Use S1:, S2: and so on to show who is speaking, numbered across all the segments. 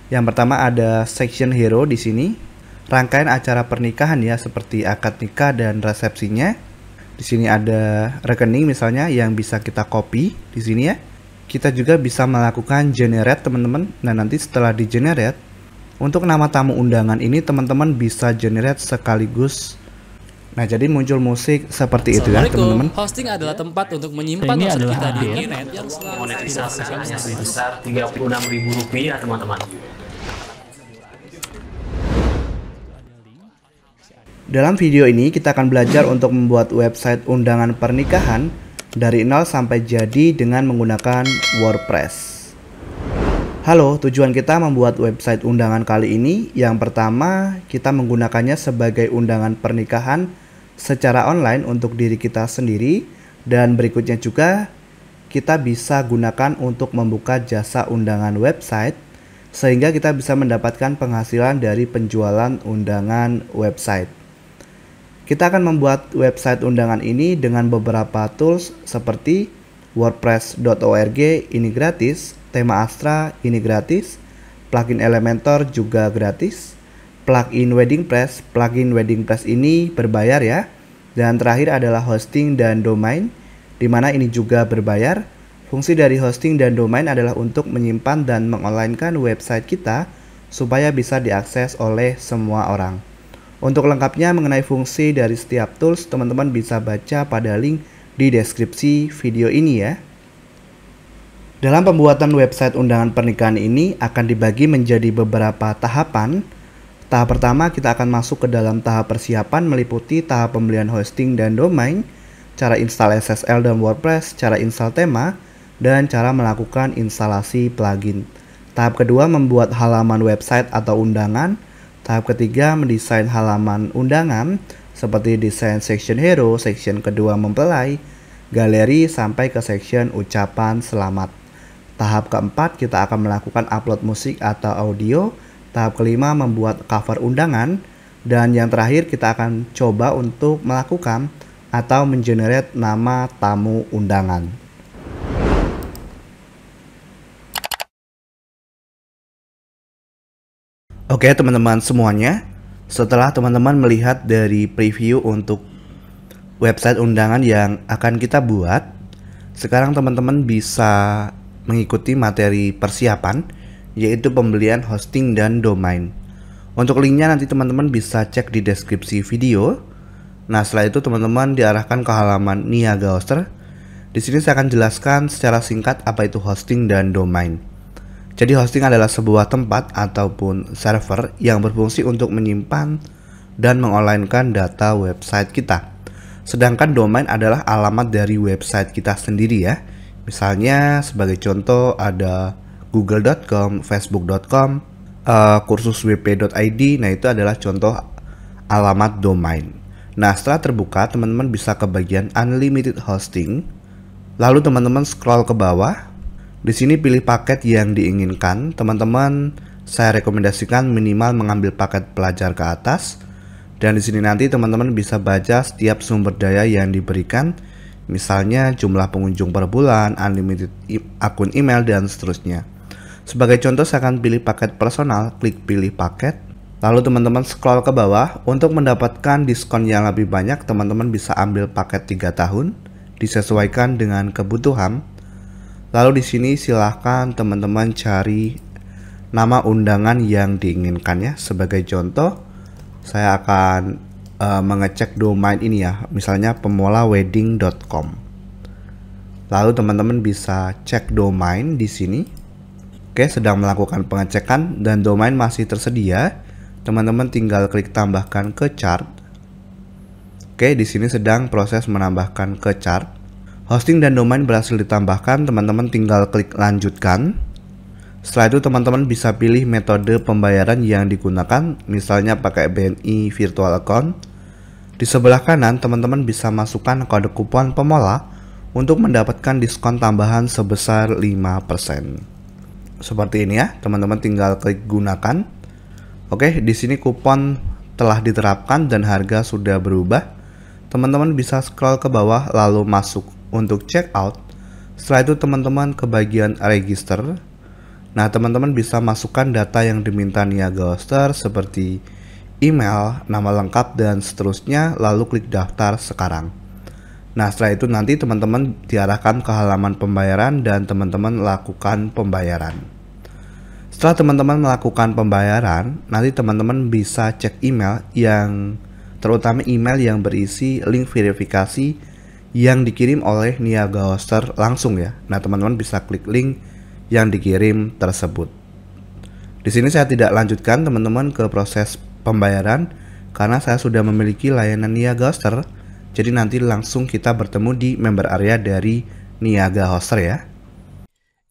S1: Yang pertama ada section hero di sini. Rangkaian acara pernikahan ya, seperti akad nikah dan resepsinya. Di sini ada rekening misalnya yang bisa kita copy di sini ya. Kita juga bisa melakukan generate teman-teman. Nah, nanti setelah di generate, untuk nama tamu undangan ini teman-teman bisa generate sekaligus. Nah, jadi muncul musik seperti itu ya teman-teman.
S2: Hosting adalah tempat untuk menyimpan
S3: Ini
S2: maksud
S3: adalah
S2: kita di
S3: update.
S2: internet yang selalu
S4: Monetisasinya sebesar Rp36.000 teman-teman.
S1: Dalam video ini kita akan belajar untuk membuat website undangan pernikahan dari nol sampai jadi dengan menggunakan WordPress. Halo, tujuan kita membuat website undangan kali ini. Yang pertama, kita menggunakannya sebagai undangan pernikahan secara online untuk diri kita sendiri. Dan berikutnya juga kita bisa gunakan untuk membuka jasa undangan website, sehingga kita bisa mendapatkan penghasilan dari penjualan undangan website. Kita akan membuat website undangan ini dengan beberapa tools seperti WordPress.org ini gratis, tema Astra ini gratis, plugin Elementor juga gratis, plugin WeddingPress ini berbayar ya, dan terakhir adalah hosting dan domain, di mana ini juga berbayar. Fungsi dari hosting dan domain adalah untuk menyimpan dan mengonlinekan website kita supaya bisa diakses oleh semua orang. Untuk lengkapnya mengenai fungsi dari setiap tools, teman-teman bisa baca pada link di deskripsi video ini ya. Dalam pembuatan website undangan pernikahan ini akan dibagi menjadi beberapa tahapan. Tahap pertama kita akan masuk ke dalam tahap persiapan, meliputi tahap pembelian hosting dan domain, cara install SSL dan WordPress, cara install tema, dan cara melakukan instalasi plugin. Tahap kedua membuat halaman website atau undangan. Tahap ketiga mendesain halaman undangan seperti desain section hero, section kedua mempelai, galeri sampai ke section ucapan selamat. Tahap keempat kita akan melakukan upload musik atau audio. Tahap kelima membuat cover undangan, dan yang terakhir kita akan coba untuk melakukan atau mengenerate nama tamu undangan. Oke teman-teman semuanya, setelah teman-teman melihat dari preview untuk website undangan yang akan kita buat, sekarang teman-teman bisa mengikuti materi persiapan, yaitu pembelian hosting dan domain. Untuk linknya nanti teman-teman bisa cek di deskripsi video. Nah, setelah itu teman-teman diarahkan ke halaman Niaga Hoster. Di sini saya akan jelaskan secara singkat apa itu hosting dan domain. Jadi hosting adalah sebuah tempat ataupun server yang berfungsi untuk menyimpan dan mengonlinekan data website kita. Sedangkan domain adalah alamat dari website kita sendiri ya. Misalnya sebagai contoh ada google.com, facebook.com, kursuswp.id. Nah, itu adalah contoh alamat domain. Nah, setelah terbuka, teman-teman bisa ke bagian unlimited hosting. Lalu teman-teman scroll ke bawah. Di sini pilih paket yang diinginkan. Teman-teman, saya rekomendasikan minimal mengambil paket pelajar ke atas. Dan di sini nanti teman-teman bisa baca setiap sumber daya yang diberikan. Misalnya jumlah pengunjung per bulan, unlimited akun email, dan seterusnya. Sebagai contoh saya akan pilih paket personal, klik pilih paket. Lalu teman-teman scroll ke bawah. Untuk mendapatkan diskon yang lebih banyak, teman-teman bisa ambil paket 3 tahun, disesuaikan dengan kebutuhan. Lalu di sini silahkan teman-teman cari nama undangan yang diinginkan ya. Sebagai contoh, saya akan mengecek domain ini ya, misalnya pemulawedding.com. Lalu teman-teman bisa cek domain di sini. Oke, sedang melakukan pengecekan dan domain masih tersedia. Teman-teman tinggal klik tambahkan ke chart. Oke, di sini sedang proses menambahkan ke chart. Hosting dan domain berhasil ditambahkan, teman-teman tinggal klik lanjutkan. Setelah itu teman-teman bisa pilih metode pembayaran yang digunakan, misalnya pakai BNI virtual account. Di sebelah kanan teman-teman bisa masukkan kode kupon pemula untuk mendapatkan diskon tambahan sebesar 5%. Seperti ini ya, teman-teman tinggal klik gunakan. Oke, di sini kupon telah diterapkan dan harga sudah berubah. Teman-teman bisa scroll ke bawah lalu masuk untuk checkout. Setelah itu teman-teman ke bagian register. Nah, teman-teman bisa masukkan data yang diminta Niaga Hoster seperti email, nama lengkap, dan seterusnya, lalu klik daftar sekarang. Nah, setelah itu nanti teman-teman diarahkan ke halaman pembayaran dan teman-teman lakukan pembayaran. Setelah teman-teman melakukan pembayaran, nanti teman-teman bisa cek email yang terutama email yang berisi link verifikasi yang dikirim oleh Niaga Hoster langsung ya. Nah, teman-teman bisa klik link yang dikirim tersebut. Di sini saya tidak lanjutkan teman-teman ke proses pembayaran karena saya sudah memiliki layanan Niaga Hoster. Jadi nanti langsung kita bertemu di member area dari Niaga Hoster ya.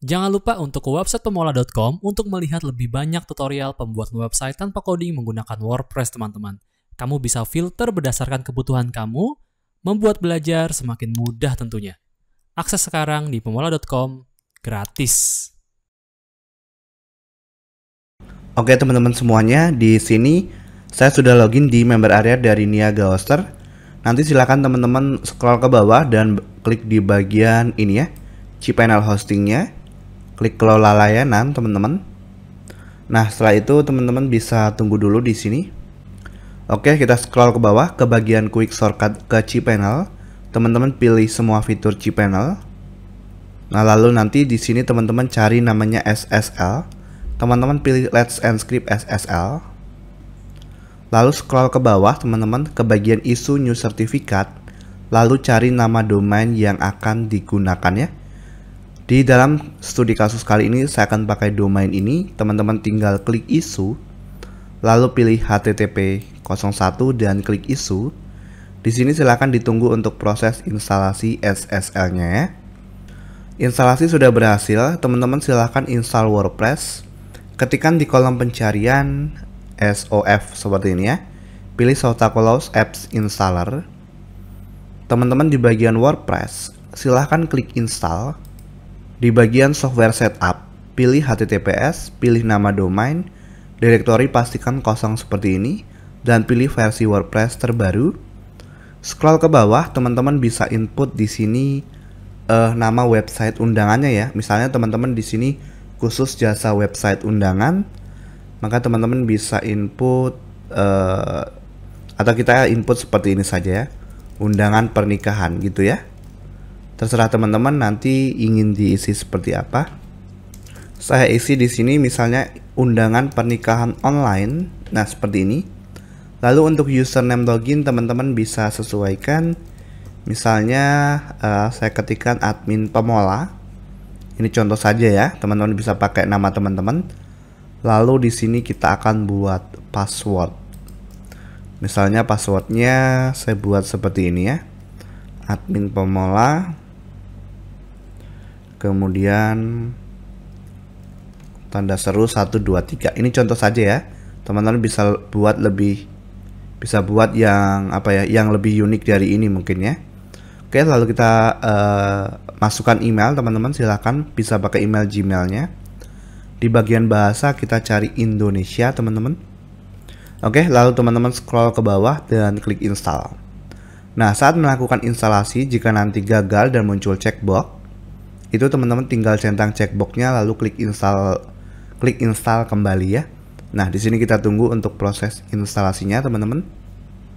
S2: Jangan lupa untuk ke website pemula.com untuk melihat lebih banyak tutorial pembuatan website tanpa coding menggunakan WordPress teman-teman. Kamu bisa filter berdasarkan kebutuhan kamu, membuat belajar semakin mudah tentunya. Akses sekarang di pemula.com gratis.
S1: Oke teman-teman semuanya, di sini saya sudah login di member area dari Niaga Hoster. Nanti silakan teman-teman scroll ke bawah dan klik di bagian ini ya, cPanel hostingnya. Klik kelola layanan teman-teman. Nah, setelah itu teman-teman bisa tunggu dulu di sini. Oke, kita scroll ke bawah ke bagian quick shortcut ke cPanel. Teman-teman pilih semua fitur cPanel. Nah, lalu nanti di sini teman-teman cari namanya SSL. Teman-teman pilih Let's Encrypt SSL. Lalu scroll ke bawah teman-teman ke bagian issue new certificate. Lalu cari nama domain yang akan digunakan ya. Di dalam studi kasus kali ini saya akan pakai domain ini. Teman-teman tinggal klik issue. Lalu pilih HTTP 01 dan klik issue. Di sini silakan ditunggu untuk proses instalasi SSL-nya ya. Instalasi sudah berhasil, teman-teman silahkan install WordPress. Ketikkan di kolom pencarian SOF seperti ini ya. Pilih Sotakolos Apps Installer. Teman-teman di bagian WordPress, silahkan klik install. Di bagian software setup, pilih HTTPS, pilih nama domain, direktori pastikan kosong seperti ini, dan pilih versi WordPress terbaru. Scroll ke bawah, teman-teman bisa input di sini nama website undangannya ya. Misalnya teman-teman di sini khusus jasa website undangan, maka teman-teman bisa input atau kita input seperti ini saja ya, undangan pernikahan gitu ya. Terserah teman-teman nanti ingin diisi seperti apa. Saya isi di sini misalnya undangan pernikahan online. Nah, seperti ini. Lalu untuk username login teman-teman bisa sesuaikan. Misalnya saya ketikkan admin Pemola. Ini contoh saja ya, teman-teman bisa pakai nama teman-teman. Lalu di sini kita akan buat password. Misalnya passwordnya saya buat seperti ini ya, admin Pemola. Kemudian tanda seru 123. Ini contoh saja ya. Teman-teman bisa buat yang apa ya, yang lebih unik dari ini mungkin ya. Oke, lalu kita masukkan email teman-teman, silahkan bisa pakai email Gmailnya. Di bagian bahasa kita cari Indonesia teman-teman. Oke, lalu teman-teman scroll ke bawah dan klik install. Nah, saat melakukan instalasi, jika nanti gagal dan muncul checkbox, itu teman-teman tinggal centang checkboxnya lalu klik install kembali ya. Nah, di sini kita tunggu untuk proses instalasinya teman-teman.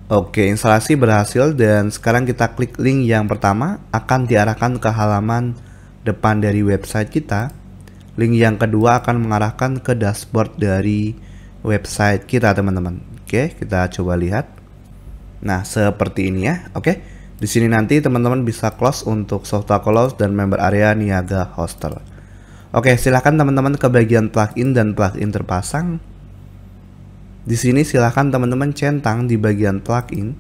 S1: Oke, instalasi berhasil dan sekarang kita klik link yang pertama akan diarahkan ke halaman depan dari website kita. Link yang kedua akan mengarahkan ke dashboard dari website kita teman-teman. Oke, kita coba lihat. Nah, seperti ini ya. Oke, di sini nanti teman-teman bisa close untuk Sotakolos dan member area Niaga Hoster. Oke, silahkan teman-teman ke bagian plugin dan plugin terpasang. Di sini silahkan teman-teman centang di bagian plugin,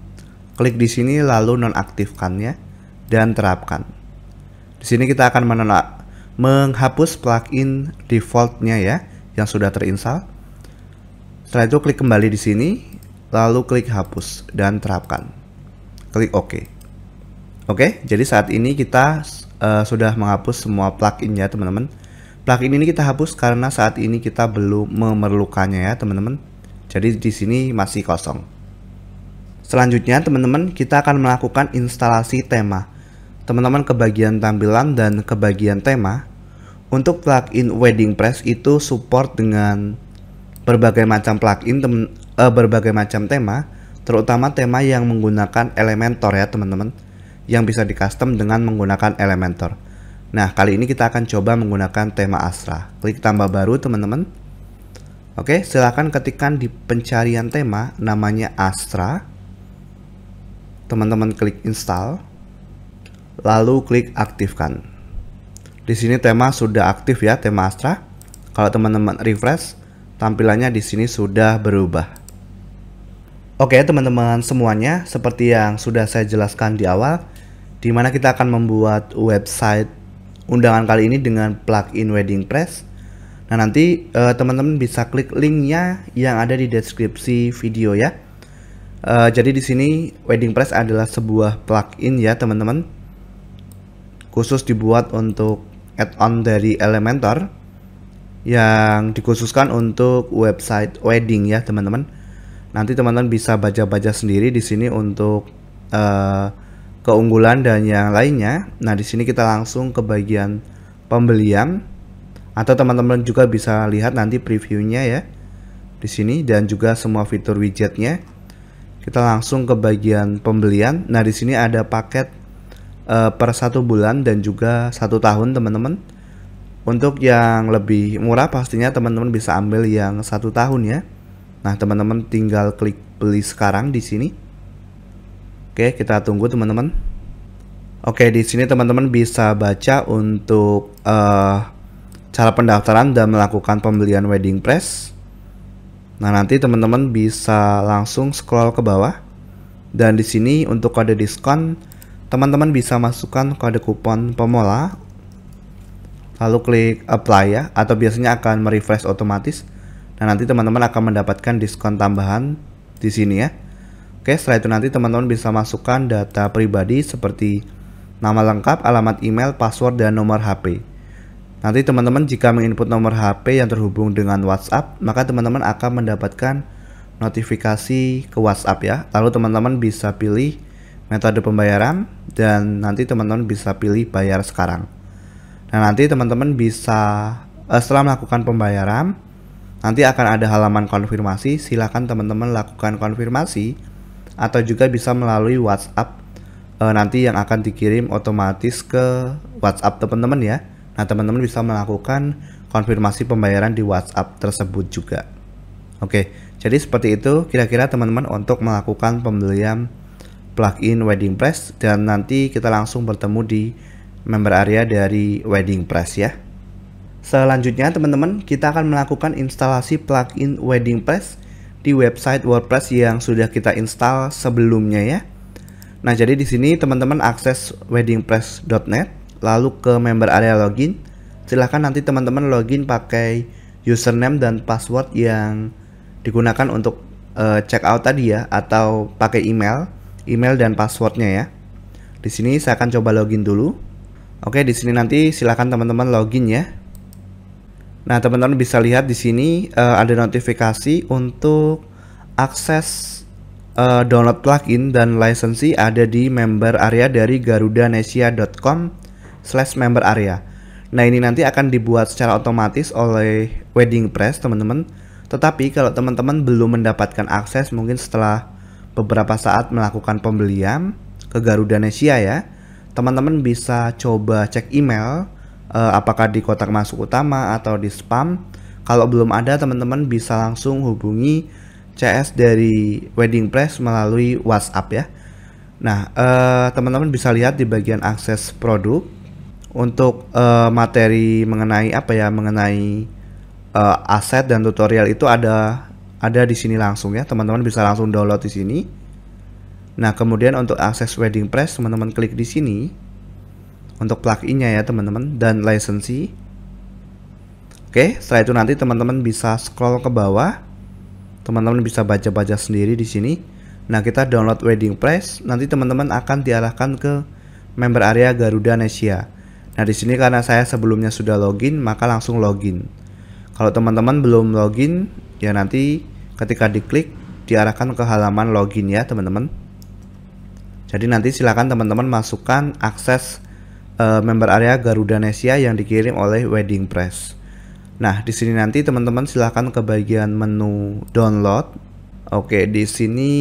S1: klik di sini lalu nonaktifkannya dan terapkan. Di sini kita akan menghapus plugin defaultnya ya yang sudah terinstall. Setelah itu klik kembali di sini, lalu klik hapus dan terapkan. Klik OK. Oke, jadi saat ini kita sudah menghapus semua plugin ya teman-teman. Plugin ini kita hapus karena saat ini kita belum memerlukannya ya teman-teman. Jadi di sini masih kosong. Selanjutnya teman-teman kita akan melakukan instalasi tema. Teman-teman ke bagian tampilan dan ke bagian tema. Untuk plugin WeddingPress itu support dengan berbagai macam plugin, berbagai macam tema, terutama tema yang menggunakan Elementor ya teman-teman, yang bisa di custom dengan menggunakan Elementor. Nah, kali ini kita akan coba menggunakan tema Astra. Klik tambah baru teman-teman. Oke, silahkan ketikkan di pencarian tema namanya Astra. Teman-teman klik install, lalu klik aktifkan. Di sini tema sudah aktif ya, tema Astra. Kalau teman-teman refresh, tampilannya di sini sudah berubah. Oke teman-teman semuanya, seperti yang sudah saya jelaskan di awal, di mana kita akan membuat website undangan kali ini dengan plugin WeddingPress. Nah nanti teman-teman bisa klik linknya yang ada di deskripsi video ya. Jadi di sini WeddingPress adalah sebuah plugin ya teman-teman, khusus dibuat untuk add-on dari Elementor yang dikhususkan untuk website wedding ya teman-teman. Nanti teman-teman bisa baca-baca sendiri di sini untuk keunggulan dan yang lainnya. Nah di sini kita langsung ke bagian pembelian, atau teman-teman juga bisa lihat nanti previewnya ya di sini, dan juga semua fitur widgetnya. Kita langsung ke bagian pembelian. Nah di sini ada paket per 1 bulan dan juga 1 tahun teman-teman. Untuk yang lebih murah pastinya teman-teman bisa ambil yang 1 tahun ya. Nah teman-teman tinggal klik beli sekarang di sini. Oke, kita tunggu teman-teman. Oke, di sini teman-teman bisa baca untuk cara pendaftaran dan melakukan pembelian WeddingPress. Nah, nanti teman-teman bisa langsung scroll ke bawah, dan di sini untuk kode diskon teman-teman bisa masukkan kode kupon Pomola, lalu klik apply ya, atau biasanya akan merefresh otomatis. Nah, nanti teman-teman akan mendapatkan diskon tambahan di sini ya. Oke, setelah itu nanti teman-teman bisa masukkan data pribadi seperti nama lengkap, alamat email, password, dan nomor HP. Nanti teman-teman jika menginput nomor HP yang terhubung dengan WhatsApp, maka teman-teman akan mendapatkan notifikasi ke WhatsApp ya. Lalu teman-teman bisa pilih metode pembayaran, dan nanti teman-teman bisa pilih bayar sekarang. Nah nanti teman-teman bisa setelah melakukan pembayaran, nanti akan ada halaman konfirmasi. Silahkan teman-teman lakukan konfirmasi, atau juga bisa melalui WhatsApp nanti yang akan dikirim otomatis ke WhatsApp teman-teman ya. Nah teman-teman bisa melakukan konfirmasi pembayaran di WhatsApp tersebut juga. Oke, jadi seperti itu kira-kira teman-teman untuk melakukan pembelian plugin WeddingPress, dan nanti kita langsung bertemu di member area dari WeddingPress ya. Selanjutnya teman-teman, kita akan melakukan instalasi plugin WeddingPress di website WordPress yang sudah kita install sebelumnya ya. Nah jadi di sini teman-teman akses weddingpress.net, lalu ke member area login. Silahkan nanti teman-teman login pakai username dan password yang digunakan untuk checkout tadi ya, atau pakai email dan passwordnya ya. Di sini saya akan coba login dulu. Oke, di sini nanti silahkan teman-teman login ya. Nah teman-teman bisa lihat di sini ada notifikasi untuk akses download plugin dan licensee ada di member area dari garudanesia.com/member area. Nah ini nanti akan dibuat secara otomatis oleh WeddingPress teman-teman. Tetapi kalau teman-teman belum mendapatkan akses, mungkin setelah beberapa saat melakukan pembelian ke Garudanesia ya, teman-teman bisa coba cek email apakah di kotak masuk utama atau di spam. Kalau belum ada, teman-teman bisa langsung hubungi CS dari WeddingPress melalui WhatsApp ya. Nah, teman-teman bisa lihat di bagian akses produk untuk materi mengenai mengenai aset dan tutorial itu ada di sini langsung ya. Teman-teman bisa langsung download di sini. Nah, kemudian untuk akses WeddingPress teman-teman klik di sini untuk pluginnya ya teman-teman, dan licensee. Oke, setelah itu nanti teman-teman bisa scroll ke bawah. Teman-teman bisa baca-baca sendiri di sini. Nah, kita download WeddingPress, nanti teman-teman akan diarahkan ke member area Garudanesia. Nah, di sini karena saya sebelumnya sudah login, maka langsung login. Kalau teman-teman belum login, ya nanti ketika diklik diarahkan ke halaman login ya, teman-teman. Jadi nanti silakan teman-teman masukkan akses member area Garudanesia yang dikirim oleh Wedding Press. Nah, di sini nanti teman-teman silahkan ke bagian menu download. Oke, di sini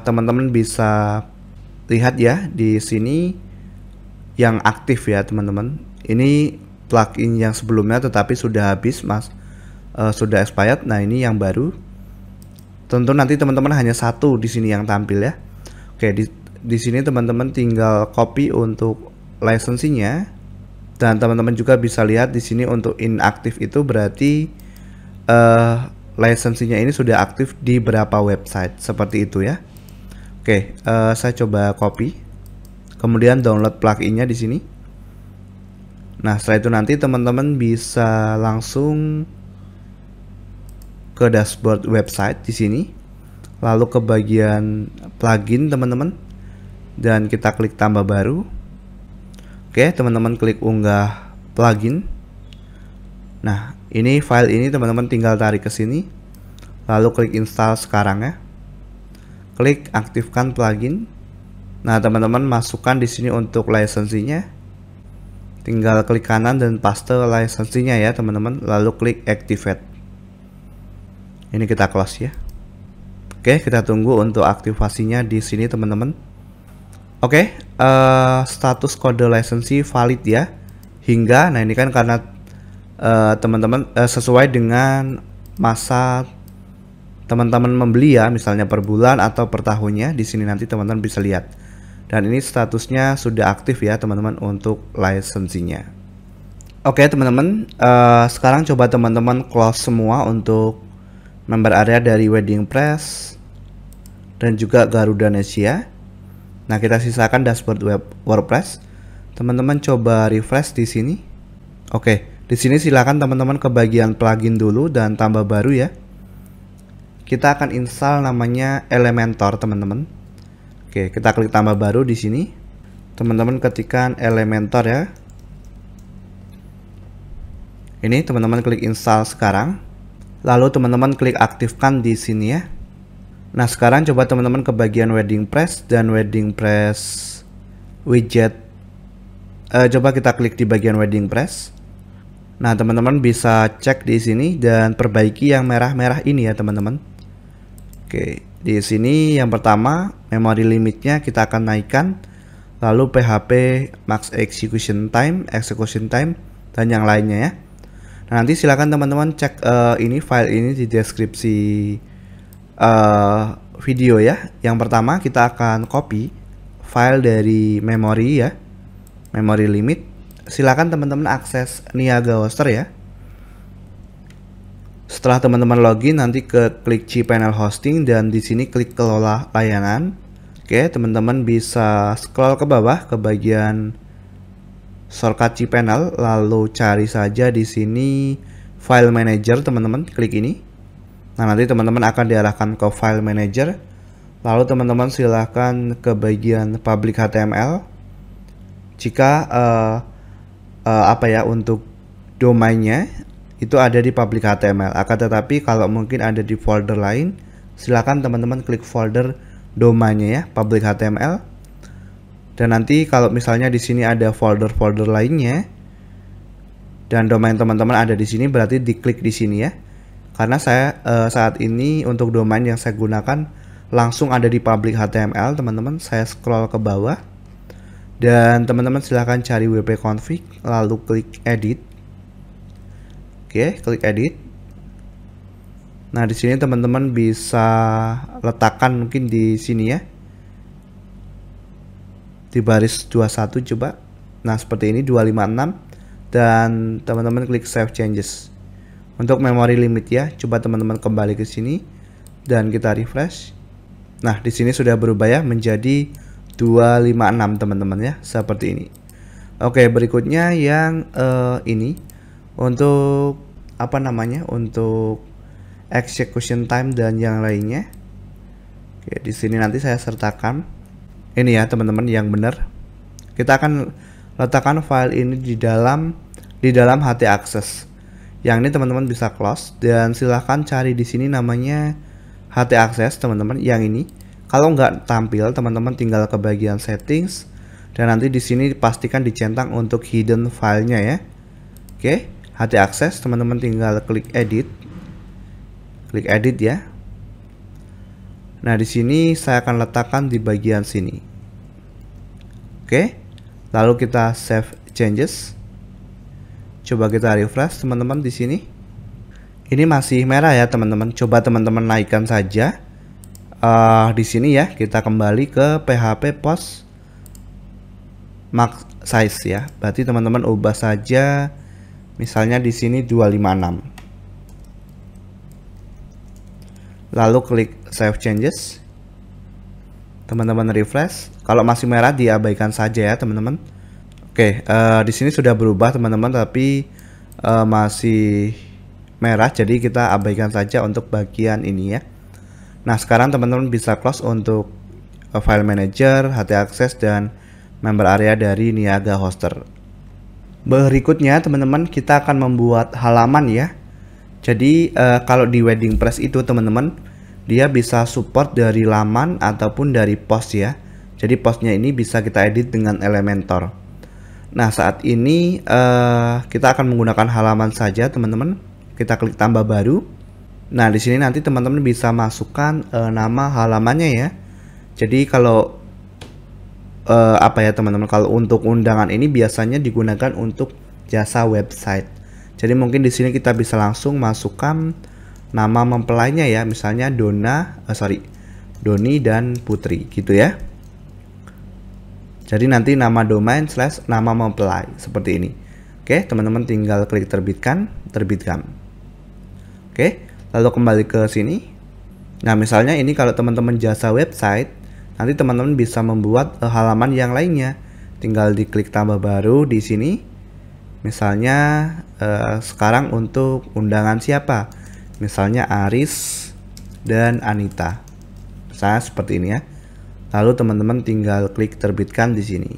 S1: teman-teman bisa lihat ya, di sini yang aktif ya teman-teman. Ini plugin yang sebelumnya tetapi sudah habis sudah expired. Nah, ini yang baru. Tentu nanti teman-teman hanya satu di sini yang tampil ya. Oke, di sini teman-teman tinggal copy untuk lisensinya, dan teman-teman juga bisa lihat di sini untuk inaktif itu berarti lisensinya ini sudah aktif di beberapa website seperti itu ya. Oke, saya coba copy, kemudian download pluginnya di sini. Nah, setelah itu nanti teman-teman bisa langsung ke dashboard website di sini, lalu ke bagian plugin teman-teman, dan kita klik tambah baru. Oke, teman-teman klik unggah plugin. Nah, ini file ini teman-teman tinggal tarik ke sini, lalu klik install sekarang ya. Klik aktifkan plugin. Nah, teman-teman masukkan di sini untuk lisensinya. Tinggal klik kanan dan paste lisensinya ya teman-teman, lalu klik activate. Ini kita close ya. Oke, kita tunggu untuk aktivasinya di sini teman-teman. Oke, status kode lisensi valid ya. Hingga, nah ini kan karena teman-teman sesuai dengan masa teman-teman membeli ya, misalnya per bulan atau per tahunnya. Di sini nanti teman-teman bisa lihat. Dan ini statusnya sudah aktif ya teman-teman untuk lisensinya. Oke teman-teman, sekarang coba teman-teman close semua untuk member area dari Wedding Press dan juga Garudanesia. Nah, kita sisakan dashboard web WordPress. Teman-teman coba refresh di sini. Oke, di sini silakan teman-teman ke bagian plugin dulu dan tambah baru ya. Kita akan install namanya Elementor, teman-teman. Oke, kita klik tambah baru di sini. Teman-teman ketikkan Elementor ya. Ini teman-teman klik install sekarang. Lalu teman-teman klik aktifkan di sini ya. Nah, sekarang coba teman-teman ke bagian Wedding Press dan Wedding Press widget. Coba kita klik di bagian Wedding Press. Nah, teman-teman bisa cek di sini dan perbaiki yang merah-merah ini ya, teman-teman. Oke, di sini yang pertama memory limitnya kita akan naikkan. Lalu PHP max execution time, dan yang lainnya ya. Nah, nanti silakan teman-teman cek ini file ini di deskripsi video ya. Yang pertama kita akan copy file dari memory ya, memory limit. Silakan teman-teman akses Niaga Hoster ya. Setelah teman-teman login nanti ke klik cPanel Hosting dan di sini klik kelola layanan. Oke, teman-teman bisa scroll ke bawah ke bagian shortcut cPanel, lalu cari saja di sini File Manager, teman-teman klik ini. Nah, nanti teman-teman akan diarahkan ke File Manager. Lalu teman-teman silahkan ke bagian Public HTML. Jika untuk domainnya itu ada di Public HTML. Akan tetapi kalau mungkin ada di folder lain, silahkan teman-teman klik folder domainnya ya, Public HTML. Dan nanti kalau misalnya di sini ada folder-folder lainnya dan domain teman-teman ada di sini, berarti diklik di sini ya. Karena saya saat ini untuk domain yang saya gunakan langsung ada di Public HTML, teman-teman. Saya scroll ke bawah dan teman-teman silahkan cari wp-config, lalu klik edit. Oke, klik edit. Nah, di sini teman-teman bisa letakkan mungkin di sini ya, di baris 21 coba. Nah, seperti ini 256 dan teman-teman klik save changes. Untuk memory limit ya, coba teman-teman kembali ke sini dan kita refresh. Nah, di sini sudah berubah ya menjadi 256 teman-teman ya, seperti ini. Oke, berikutnya yang ini untuk untuk execution time dan yang lainnya. Oke, di sini nanti saya sertakan ini ya teman-teman yang benar. Kita akan letakkan file ini di dalam HT Access. Yang ini teman-teman bisa close dan silahkan cari di sini namanya HT Access teman-teman yang ini. Kalau nggak tampil, teman-teman tinggal ke bagian settings Dan nanti di sini pastikan dicentang untuk hidden filenya ya. Oke, hati akses, teman-teman tinggal klik edit. Klik edit ya. Nah, di sini saya akan letakkan di bagian sini. Oke. Lalu kita save changes. Coba kita refresh teman-teman di sini. Ini masih merah ya teman-teman. Coba teman-teman naikkan saja. Di sini ya, kita kembali ke PHP post max size ya. Berarti teman-teman ubah saja misalnya di sini 256. Lalu klik save changes. Teman-teman refresh. Kalau masih merah diabaikan saja ya teman-teman. Oke, di sini sudah berubah teman-teman, tapi masih merah, jadi kita abaikan saja untuk bagian ini ya. Nah, sekarang teman-teman bisa close untuk file manager, HT access, dan member area dari Niaga Hoster. Berikutnya teman-teman, kita akan membuat halaman ya. Jadi kalau di WeddingPress itu teman-teman, dia bisa support dari laman ataupun dari post ya. Jadi postnya ini bisa kita edit dengan Elementor. Nah, saat ini kita akan menggunakan halaman saja teman-teman. Kita klik tambah baru. Nah, di sini nanti teman-teman bisa masukkan nama halamannya ya. Jadi kalau apa ya teman-teman, kalau untuk undangan ini biasanya digunakan untuk jasa website. Jadi mungkin di sini kita bisa langsung masukkan nama mempelainya ya, misalnya Doni dan Putri gitu ya. Jadi nanti nama domain / nama mempelai seperti ini. Oke, teman-teman tinggal klik terbitkan. Oke, lalu kembali ke sini. Nah, misalnya ini kalau teman-teman jasa website, nanti teman-teman bisa membuat halaman yang lainnya. Tinggal diklik tambah baru di sini. Misalnya sekarang untuk undangan siapa? Misalnya Aris dan Anita. Misalnya seperti ini ya. Lalu teman-teman tinggal klik terbitkan di sini.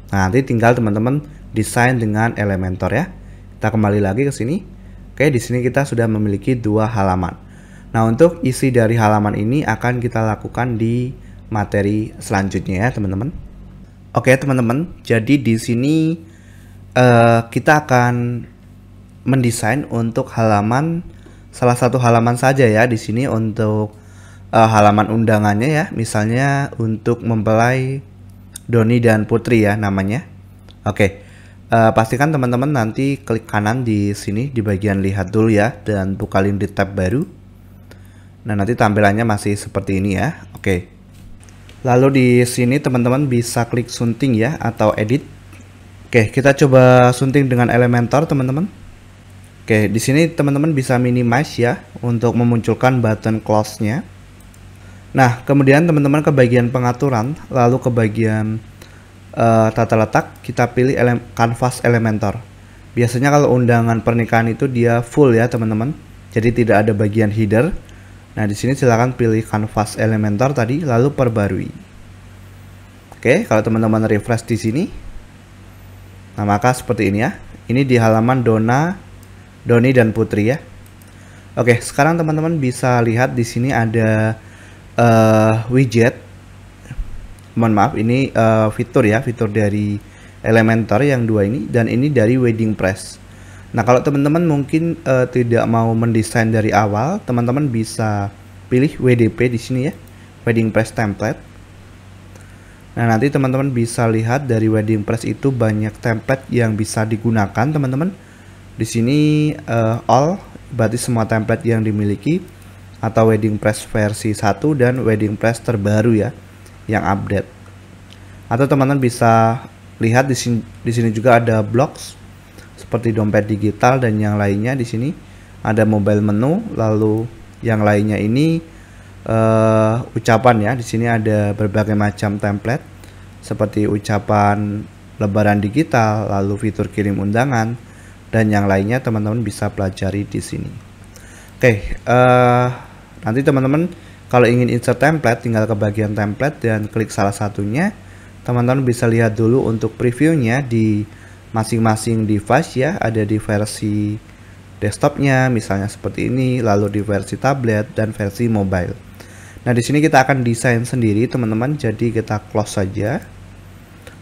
S1: Nah, nanti tinggal teman-teman desain dengan Elementor ya. Kita kembali lagi ke sini. Oke, di sini kita sudah memiliki 2 halaman. Nah, untuk isi dari halaman ini akan kita lakukan di materi selanjutnya ya teman-teman. Oke teman-teman, jadi di sini kita akan mendesain untuk halaman, salah satu halaman saja ya di sini untuk halaman undangannya ya, misalnya untuk mempelai Doni dan Putri ya namanya. Oke, pastikan teman-teman nanti klik kanan di sini di bagian lihat dulu ya dan buka link di tab baru. Nah, nanti tampilannya masih seperti ini ya. Oke. Lalu di sini teman-teman bisa klik sunting ya atau edit. Oke, kita coba sunting dengan Elementor teman-teman. Oke, di sini teman-teman bisa minimize ya untuk memunculkan button close-nya. Nah, kemudian teman-teman ke bagian pengaturan, lalu ke bagian tata letak, kita pilih Canvas Elementor. Biasanya kalau undangan pernikahan itu dia full ya teman-teman. Jadi tidak ada bagian header. Nah, di sini silakan pilih Canvas Elementor tadi, lalu perbarui. Oke, kalau teman-teman refresh di sini, nah maka seperti ini ya. Ini di halaman Doni dan Putri ya. Oke, sekarang teman-teman bisa lihat di sini ada widget. Mohon maaf, ini fitur ya, fitur dari Elementor yang 2 ini, dan ini dari WeddingPress. Nah, kalau teman-teman mungkin tidak mau mendesain dari awal, teman-teman bisa pilih WDP di sini ya, WeddingPress template. Nah, nanti teman-teman bisa lihat dari WeddingPress itu banyak template yang bisa digunakan, teman-teman. Di sini all berarti semua template yang dimiliki, atau WeddingPress versi 1 dan WeddingPress terbaru ya, yang update. Atau teman-teman bisa lihat di sini juga ada blocks seperti dompet digital dan yang lainnya. Di sini ada mobile menu, lalu yang lainnya ini ucapan ya. Di sini ada berbagai macam template seperti ucapan lebaran digital, lalu fitur kirim undangan dan yang lainnya teman-teman bisa pelajari di sini. Oke, nanti teman-teman kalau ingin insert template tinggal ke bagian template dan klik salah satunya. Teman-teman bisa lihat dulu untuk previewnya di masing-masing device ya, ada di versi desktopnya misalnya seperti ini, lalu di versi tablet dan versi mobile. Nah, di sini kita akan desain sendiri teman-teman, jadi kita close saja.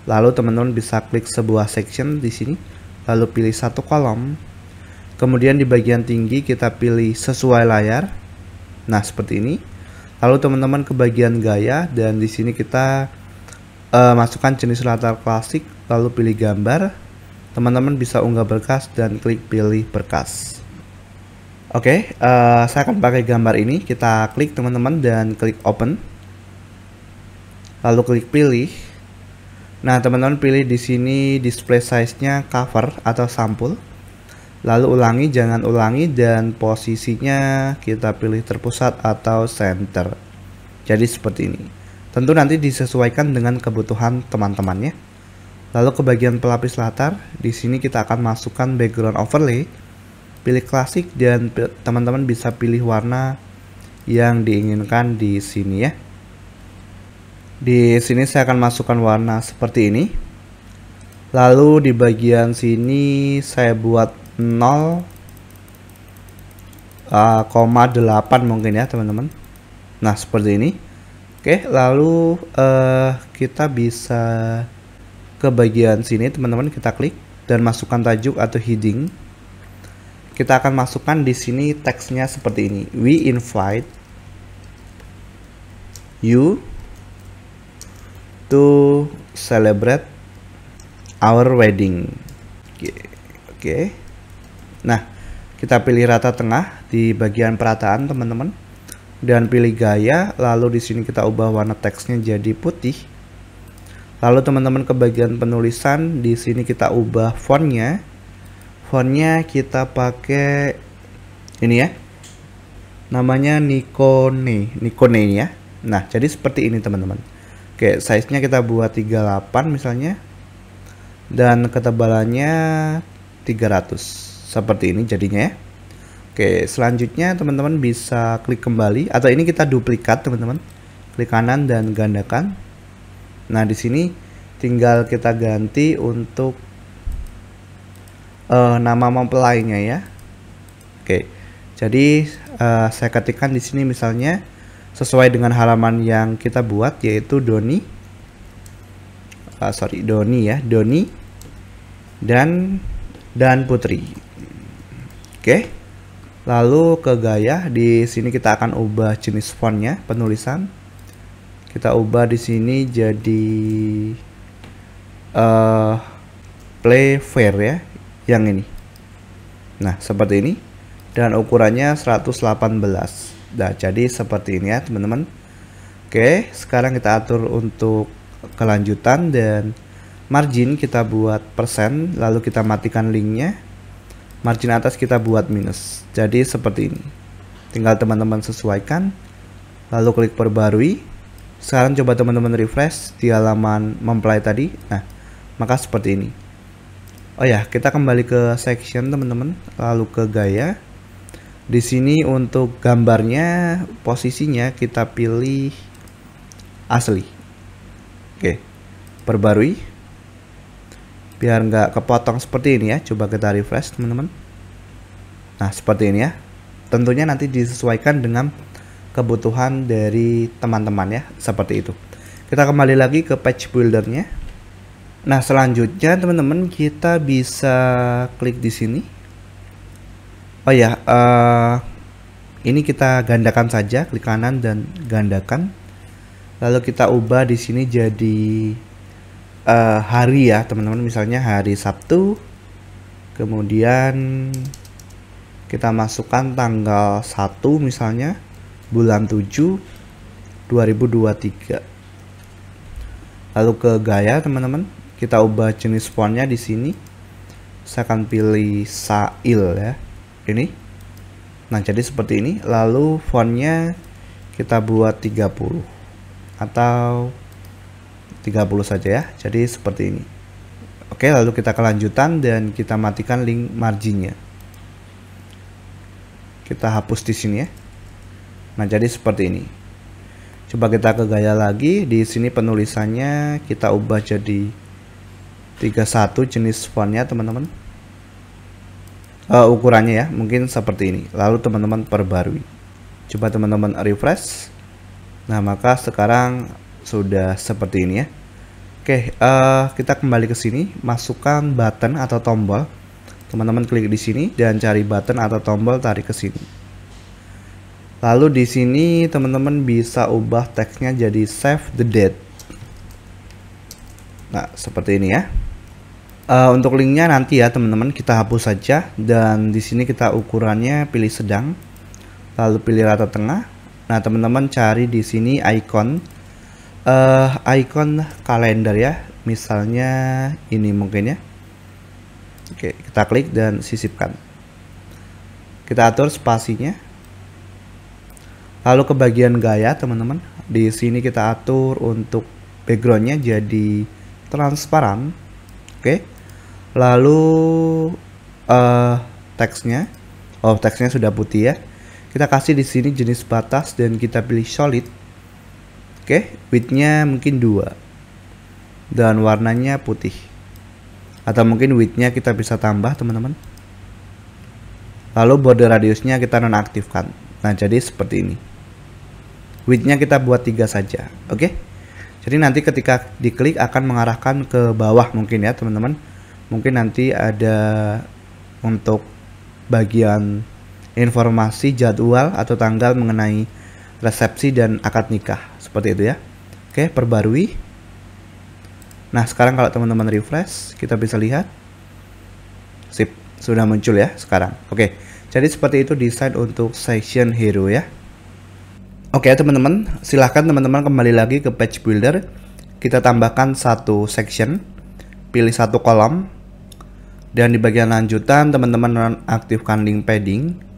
S1: Lalu teman-teman bisa klik sebuah section di sini, lalu pilih satu kolom. Kemudian di bagian tinggi kita pilih sesuai layar. Nah, seperti ini. Lalu teman-teman ke bagian gaya dan di sini kita masukkan jenis latar klasik, lalu pilih gambar. Teman-teman bisa unggah berkas dan klik pilih berkas. Oke, saya akan pakai gambar ini. Kita klik teman-teman dan klik open. Lalu klik pilih. Nah, teman-teman pilih di sini display size-nya cover atau sampul. Lalu ulangi, jangan ulangi, dan posisinya kita pilih terpusat atau center. Jadi seperti ini. Tentu nanti disesuaikan dengan kebutuhan teman-temannya. Lalu ke bagian pelapis latar, di sini kita akan masukkan background overlay. Pilih klasik dan teman-teman bisa pilih warna yang diinginkan di sini ya. Di sini saya akan masukkan warna seperti ini. Lalu di bagian sini saya buat 0,8 mungkin ya teman-teman. Nah, seperti ini. Oke, lalu kita bisa ke bagian sini teman-teman, kita klik dan masukkan tajuk atau heading. Kita akan masukkan di sini teksnya seperti ini. We invite you to celebrate our wedding. Oke. Nah, kita pilih rata tengah di bagian perataan teman-teman dan pilih gaya. Lalu di sini kita ubah warna teksnya jadi putih. Lalu teman-teman ke bagian penulisan, di sini kita ubah fontnya. Fontnya kita pakai ini ya. Namanya Nikone ya. Nah, jadi seperti ini teman-teman. Oke, size-nya kita buat 38 misalnya. Dan ketebalannya 300. Seperti ini jadinya ya. Oke, selanjutnya teman-teman bisa klik kembali atau ini kita duplikat teman-teman. Klik kanan dan gandakan. Nah, di sini tinggal kita ganti untuk nama mempelainya ya. Oke. Jadi saya ketikkan di sini misalnya sesuai dengan halaman yang kita buat, yaitu Doni dan Putri. Oke. Lalu ke gaya, di sini kita akan ubah jenis fontnya, penulisan. Kita ubah di sini jadi play fair ya, yang ini. Nah, seperti ini. Dan ukurannya 118. Nah, jadi seperti ini ya teman-teman. Oke, sekarang kita atur untuk kelanjutan dan margin kita buat persen, lalu kita matikan linknya. Margin atas kita buat minus. Jadi seperti ini. Tinggal teman-teman sesuaikan, lalu klik perbarui. Sekarang coba teman-teman refresh di halaman mempelai tadi. Nah, maka seperti ini. Oh ya, kita kembali ke section teman-teman, lalu ke gaya. Di sini untuk gambarnya, posisinya kita pilih asli. Oke, perbarui. Biar nggak kepotong seperti ini ya. Coba kita refresh teman-teman. Nah, seperti ini ya. Tentunya nanti disesuaikan dengan kebutuhan dari teman-teman ya. Seperti itu. Kita kembali lagi ke page buildernya. Nah, selanjutnya teman-teman kita bisa klik di sini. Oh ya, ini kita gandakan saja, klik kanan dan gandakan. Lalu kita ubah di sini jadi hari ya, teman-teman. Misalnya hari Sabtu. Kemudian kita masukkan tanggal 1 misalnya, bulan 7 2023. Lalu ke gaya, teman-teman. Kita ubah jenis fontnya di sini. Saya akan pilih Sail ya. Ini. Nah, jadi seperti ini. Lalu fontnya kita buat 30 atau 30 saja ya. Jadi seperti ini. Oke, lalu kita kelanjutan dan kita matikan link marginnya. Kita hapus di sini ya. Nah, jadi seperti ini. Coba kita ke gaya lagi. Di sini penulisannya kita ubah jadi 31 jenis fontnya, teman-teman. Ukurannya ya, mungkin seperti ini. Lalu teman-teman perbarui. Coba teman-teman refresh. Nah, maka sekarang sudah seperti ini ya. Oke, kita kembali ke sini, masukkan button atau tombol. Teman-teman klik di sini dan cari button atau tombol, tarik ke sini. Lalu di sini teman-teman bisa ubah teksnya jadi save the date. Nah, seperti ini ya. Untuk linknya nanti ya teman-teman kita hapus saja, dan di sini kita ukurannya pilih sedang, lalu pilih rata tengah. Nah, teman-teman cari di sini icon kalender ya, misalnya ini mungkin ya. Oke, kita klik dan sisipkan. Kita atur spasinya. Lalu ke bagian gaya teman-teman, di sini kita atur untuk backgroundnya jadi transparan. Oke. Lalu teksnya, teksnya sudah putih ya. Kita kasih di sini jenis batas dan kita pilih solid. Oke, width-nya mungkin 2 dan warnanya putih, atau mungkin width-nya kita bisa tambah teman-teman. Lalu border radiusnya kita nonaktifkan. Nah, jadi seperti ini. Width-nya kita buat 3 saja. Oke. Jadi nanti ketika diklik akan mengarahkan ke bawah mungkin ya teman-teman. Mungkin nanti ada untuk bagian informasi jadwal atau tanggal mengenai resepsi dan akad nikah, seperti itu ya. Oke, perbarui. Nah, sekarang kalau teman-teman refresh, kita bisa lihat, sip, sudah muncul ya sekarang. Oke, jadi seperti itu desain untuk section hero ya. Oke teman-teman, silahkan teman-teman kembali lagi ke page builder. Kita tambahkan satu section, pilih satu kolom, dan di bagian lanjutan teman-teman nonaktifkan link padding.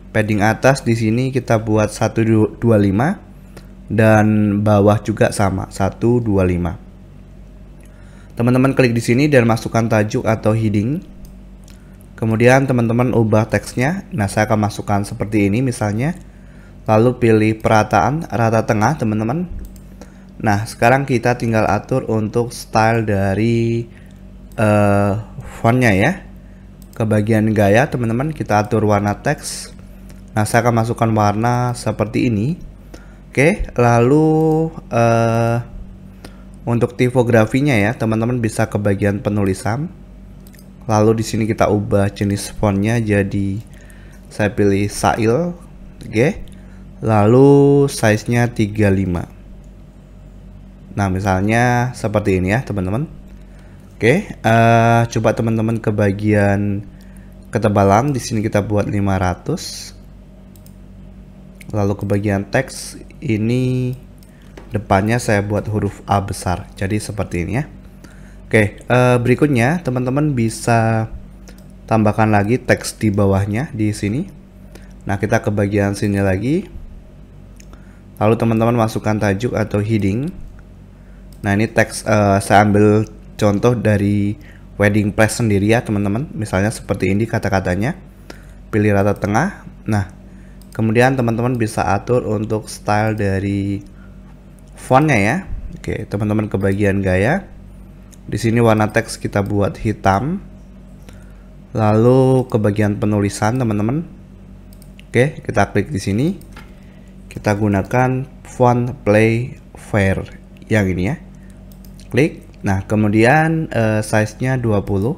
S1: Padding atas di sini kita buat 125 dan bawah juga sama 125. Teman-teman klik di sini dan masukkan tajuk atau heading. Kemudian teman-teman ubah teksnya. Nah, saya akan masukkan seperti ini misalnya. Lalu pilih perataan rata tengah teman-teman. Nah, sekarang kita tinggal atur untuk style dari fontnya ya. Ke bagian gaya teman-teman kita atur warna teks. Nah, saya akan masukkan warna seperti ini. Oke, lalu untuk tipografinya ya, teman-teman bisa ke bagian penulisan. Lalu di sini kita ubah jenis fontnya jadi saya pilih Sail. Oke. Lalu size-nya 35. Nah, misalnya seperti ini ya, teman-teman. Oke, coba teman-teman ke bagian ketebalan, di sini kita buat 500. Lalu ke bagian teks ini depannya saya buat huruf A besar, jadi seperti ini ya. Oke, berikutnya teman-teman bisa tambahkan lagi teks di bawahnya di sini. Nah, kita ke bagian sini lagi. Lalu teman-teman masukkan tajuk atau heading. Nah, ini teks saya ambil contoh dari wedding press sendiri ya teman-teman. Misalnya seperti ini kata-katanya. Pilih rata tengah. Nah, kemudian teman-teman bisa atur untuk style dari fontnya ya. Oke, teman-teman ke bagian gaya. Di sini warna teks kita buat hitam. Lalu ke bagian penulisan teman-teman. Oke, kita klik di sini. Kita gunakan font play fair yang ini ya. Klik. Nah, kemudian size-nya 20.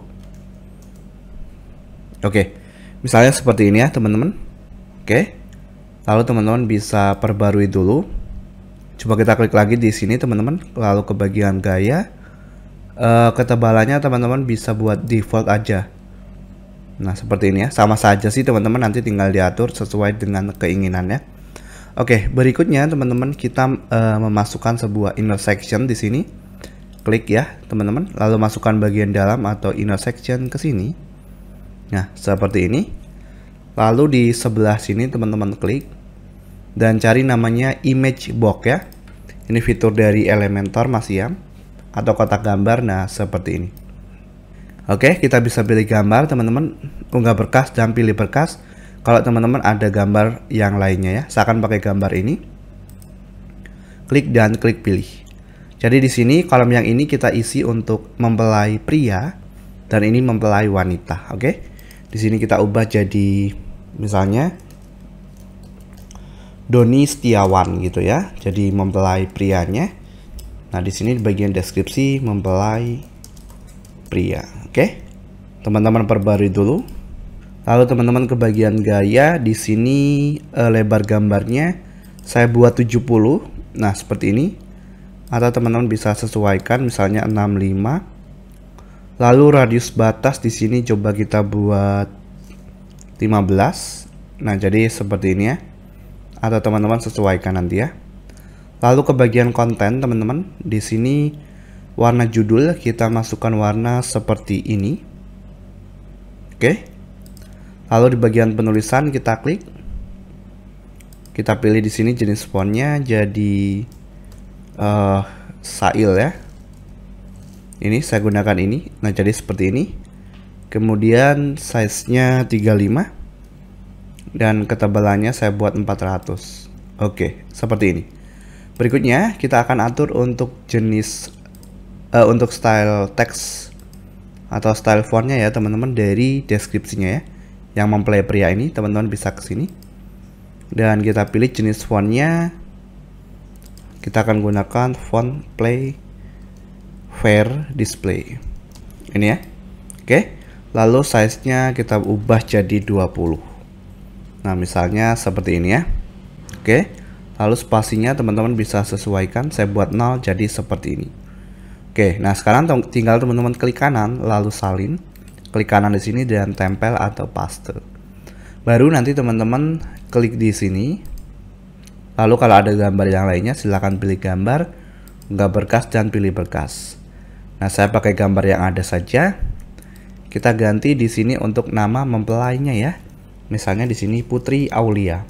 S1: Oke. Misalnya seperti ini ya, teman-teman. Oke. Lalu teman-teman bisa perbarui dulu. Coba kita klik lagi di sini teman-teman. Lalu ke bagian gaya. Ketebalannya teman-teman bisa buat default aja. Nah, seperti ini ya. Sama saja sih teman-teman, nanti tinggal diatur sesuai dengan keinginannya. Oke, berikutnya teman-teman kita memasukkan sebuah intersection di sini. Klik ya teman-teman. Lalu masukkan bagian dalam atau intersection ke sini. Nah, seperti ini. Lalu di sebelah sini teman-teman klik dan cari namanya image box ya. Ini fitur dari Elementor masih ya, atau kotak gambar. Nah, seperti ini. Oke, kita bisa pilih gambar teman-teman, unggah berkas dan pilih berkas. Kalau teman-teman ada gambar yang lainnya ya, saya akan pakai gambar ini. Klik dan klik pilih. Jadi di sini kolom yang ini kita isi untuk mempelai pria dan ini mempelai wanita. Oke. Di sini kita ubah jadi misalnya Doni Setiawan gitu ya. Jadi mempelai prianya. Nah, di sini di bagian deskripsi mempelai pria. Oke. Teman-teman perbarui dulu. Lalu teman-teman ke bagian gaya, di sini lebar gambarnya saya buat 70. Nah, seperti ini. Atau teman-teman bisa sesuaikan misalnya 65. Lalu radius batas di sini coba kita buat 15. Nah, jadi seperti ini ya. Atau teman-teman sesuaikan nanti ya. Lalu ke bagian konten teman-teman, di sini warna judul kita masukkan warna seperti ini. Oke. Lalu di bagian penulisan kita klik. Kita pilih di sini jenis fontnya jadi Sail ya. Ini saya gunakan ini. Nah, jadi seperti ini. Kemudian size-nya 35 dan ketebalannya saya buat 400. Oke, seperti ini. Berikutnya kita akan atur untuk jenis untuk style teks atau style fontnya ya teman-teman, dari deskripsinya ya. Yang mempelai pria ini teman-teman bisa ke sini dan kita pilih jenis fontnya. Kita akan gunakan font play fair display ini ya. Oke, lalu size-nya kita ubah jadi 20. Nah, misalnya seperti ini ya. Oke, lalu spasinya teman-teman bisa sesuaikan, saya buat 0 jadi seperti ini. Oke, nah sekarang tinggal teman-teman klik kanan lalu salin, klik kanan di sini dan tempel atau paste. Baru nanti teman-teman klik di sini. Lalu kalau ada gambar yang lainnya silahkan pilih gambar, nggak berkas dan pilih berkas. Nah, saya pakai gambar yang ada saja. Kita ganti di sini untuk nama mempelainya ya. Misalnya di sini Putri Aulia.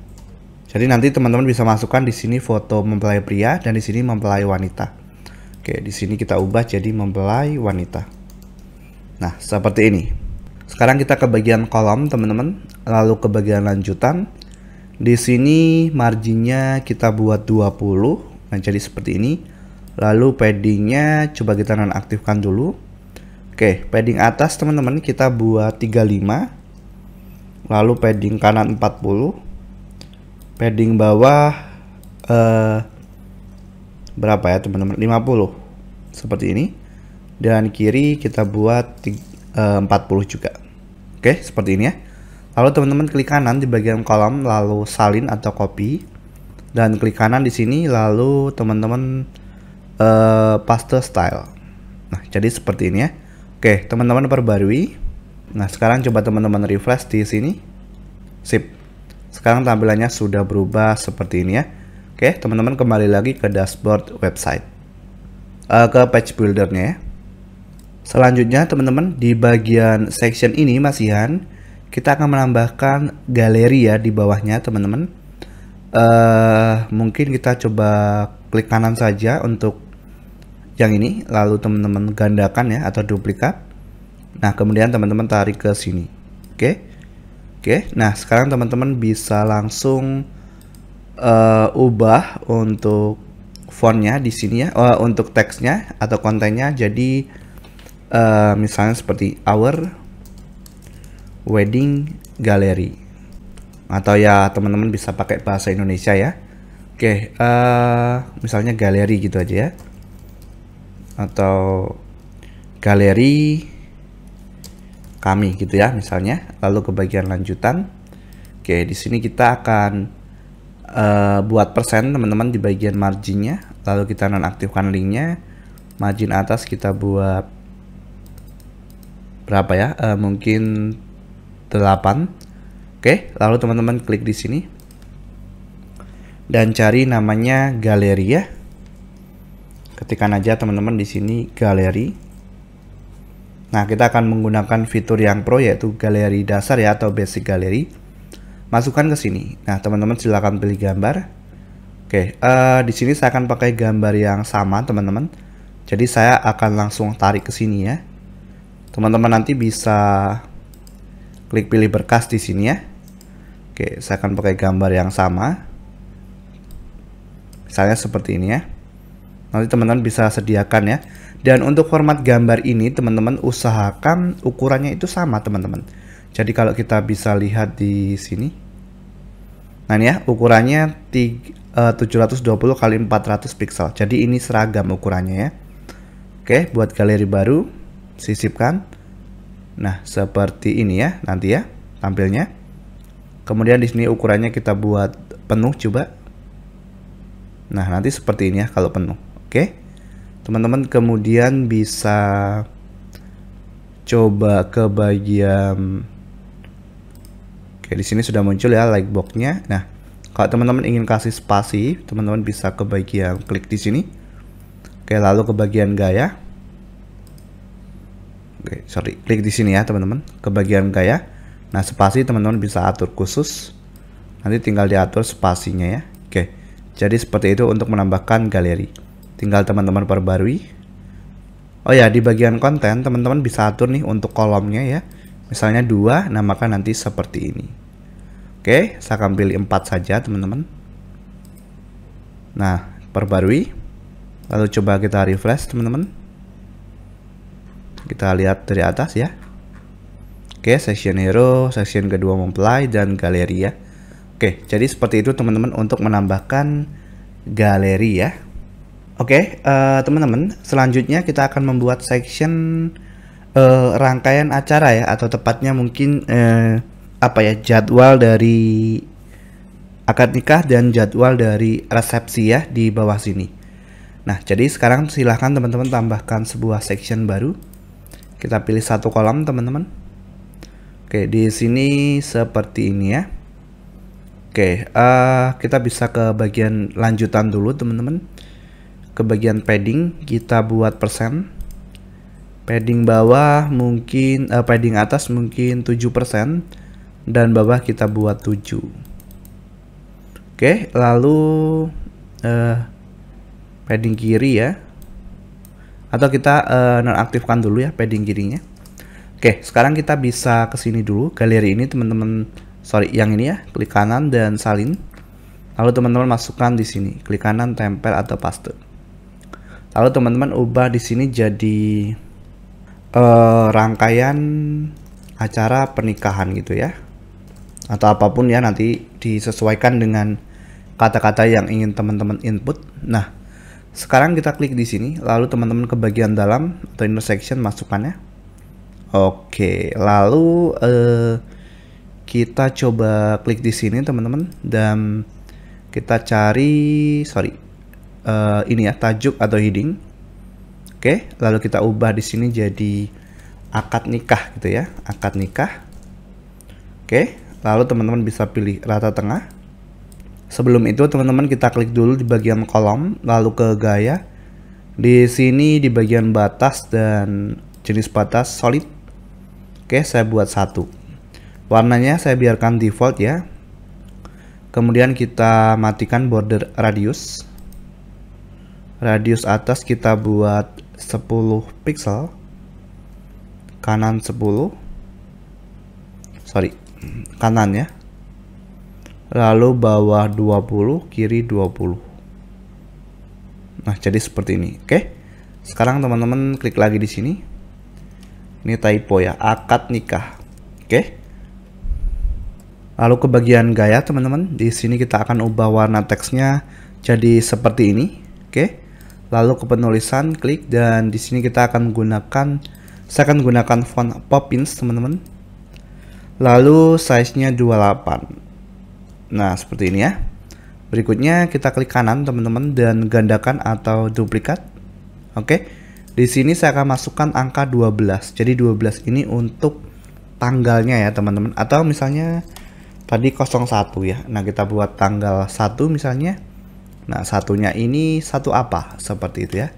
S1: Jadi nanti teman-teman bisa masukkan di sini foto mempelai pria dan di sini mempelai wanita. Oke, di sini kita ubah jadi mempelai wanita. Nah, seperti ini. Sekarang kita ke bagian kolom teman-teman, lalu ke bagian lanjutan. Di sini marginnya kita buat 20. Nah, jadi seperti ini. Lalu paddingnya coba kita nonaktifkan dulu. Oke, padding atas teman-teman kita buat 35. Lalu padding kanan 40. Padding bawah berapa ya teman-teman? 50. Seperti ini. Dan kiri kita buat 40 juga. Oke, seperti ini ya. Lalu teman-teman klik kanan di bagian kolom lalu salin atau copy dan klik kanan di sini lalu teman-teman paste style. Nah, jadi seperti ini ya. Oke, teman-teman perbarui. Nah, sekarang coba teman-teman refresh di sini. Sip. Sekarang tampilannya sudah berubah seperti ini ya. Oke, teman-teman kembali lagi ke dashboard website. Ke page buildernya ya. Selanjutnya teman-teman di bagian section ini Mas Ihan, kita akan menambahkan galeri ya di bawahnya teman-teman. Mungkin kita coba klik kanan saja untuk yang ini, lalu teman-teman gandakan ya atau duplikat. Nah, kemudian teman-teman tarik ke sini. Oke. Nah, sekarang teman-teman bisa langsung ubah untuk fontnya di sini ya, untuk teksnya atau kontennya. Jadi misalnya seperti our wedding gallery, atau ya teman-teman bisa pakai bahasa Indonesia ya. Oke, misalnya galeri gitu aja ya, atau galeri kami gitu ya misalnya. Lalu ke bagian lanjutan. Oke, di sini kita akan buat persen teman-teman di bagian marginnya. Lalu kita nonaktifkan linknya. Margin atas kita buat berapa ya? Mungkin 8. Oke, lalu teman-teman klik di sini dan cari namanya galeri ya. Ketikkan aja teman-teman di sini galeri. Nah, kita akan menggunakan fitur yang pro yaitu galeri dasar ya atau basic galeri. Masukkan ke sini. Nah, teman-teman silakan pilih gambar. Oke, di sini saya akan pakai gambar yang sama teman-teman. Jadi saya akan langsung tarik ke sini ya. Teman-teman nanti bisa klik pilih berkas di sini ya. Oke, saya akan pakai gambar yang sama. Misalnya seperti ini ya. Nanti teman-teman bisa sediakan ya. Dan untuk format gambar ini teman-teman usahakan ukurannya itu sama teman-teman. Jadi kalau kita bisa lihat di sini. Nah ini ya, ukurannya 720 kali 400 pixel. Jadi ini seragam ukurannya ya. Oke, buat galeri baru, sisipkan. Nah, seperti ini ya nanti ya tampilnya. Kemudian di sini ukurannya kita buat penuh coba. Nah, nanti seperti ini ya kalau penuh. Oke. Teman-teman kemudian bisa coba ke bagian. Oke, di sini sudah muncul ya like box-nya. Nah, kalau teman-teman ingin kasih spasi, teman-teman bisa ke bagian klik di sini. Oke, lalu ke bagian gaya. Oke, sorry, klik di sini ya teman-teman, ke bagian gaya. Nah, spasi teman-teman bisa atur khusus. Nanti tinggal diatur spasinya ya. Oke, jadi seperti itu untuk menambahkan galeri. Tinggal teman-teman perbarui. Oh ya, di bagian konten teman-teman bisa atur nih untuk kolomnya ya. Misalnya 2, nah maka nanti seperti ini. Oke, saya akan pilih 4 saja teman-teman. Nah, perbarui. Lalu coba kita refresh teman-teman. Kita lihat dari atas ya. Oke, section hero, section kedua mempelai, dan galeri ya. Oke, jadi seperti itu teman-teman untuk menambahkan galeri ya. Oke, teman-teman, selanjutnya kita akan membuat section rangkaian acara ya, atau tepatnya mungkin jadwal dari akad nikah dan jadwal dari resepsi ya di bawah sini. Nah, jadi sekarang silahkan teman-teman tambahkan sebuah section baru. Kita pilih satu kolom teman-teman. Oke, di sini seperti ini ya. Oke, kita bisa ke bagian lanjutan dulu teman-teman. Ke bagian padding kita buat persen. Padding bawah mungkin padding atas mungkin 7% dan bawah kita buat 7. Oke, lalu padding kiri ya. Atau kita nonaktifkan dulu ya padding kirinya. Oke, sekarang kita bisa ke sini dulu, galeri ini teman-teman. Sorry, yang ini ya, klik kanan dan salin. Lalu teman-teman masukkan di sini, klik kanan tempel atau paste. Lalu teman-teman ubah di sini jadi rangkaian acara pernikahan gitu ya. Atau apapun ya, nanti disesuaikan dengan kata-kata yang ingin teman-teman input. Nah, sekarang kita klik di sini, lalu teman-teman ke bagian dalam atau intersection masukkannya. Oke, lalu kita coba klik di sini teman-teman dan kita cari ini ya, tajuk atau heading. Oke, lalu kita ubah di sini jadi akad nikah gitu ya, akad nikah. Oke, lalu teman-teman bisa pilih rata tengah. Sebelum itu teman-teman kita klik dulu di bagian kolom, lalu ke gaya. Di sini di bagian batas dan jenis batas solid. Oke, saya buat 1. Warnanya saya biarkan default ya. Kemudian kita matikan border radius. Radius atas kita buat 10 pixel. Kanan 10. Kanan ya. Lalu bawah 20, kiri 20. Nah, jadi seperti ini. Oke. Sekarang teman-teman klik lagi di sini. Ini typo ya, akad nikah. Oke. Lalu ke bagian gaya teman-teman. Di sini kita akan ubah warna teksnya jadi seperti ini. Oke. Lalu ke penulisan klik dan di sini kita akan saya akan gunakan font Poppins teman-teman. Lalu size-nya 28. Nah, seperti ini ya. Berikutnya kita klik kanan teman-teman dan gandakan atau duplikat. Oke. Di sini saya akan masukkan angka 12. Jadi 12 ini untuk tanggalnya ya teman-teman. Atau misalnya tadi 01 ya. Nah, kita buat tanggal 1 misalnya. Nah, satunya ini satu apa? Seperti itu ya.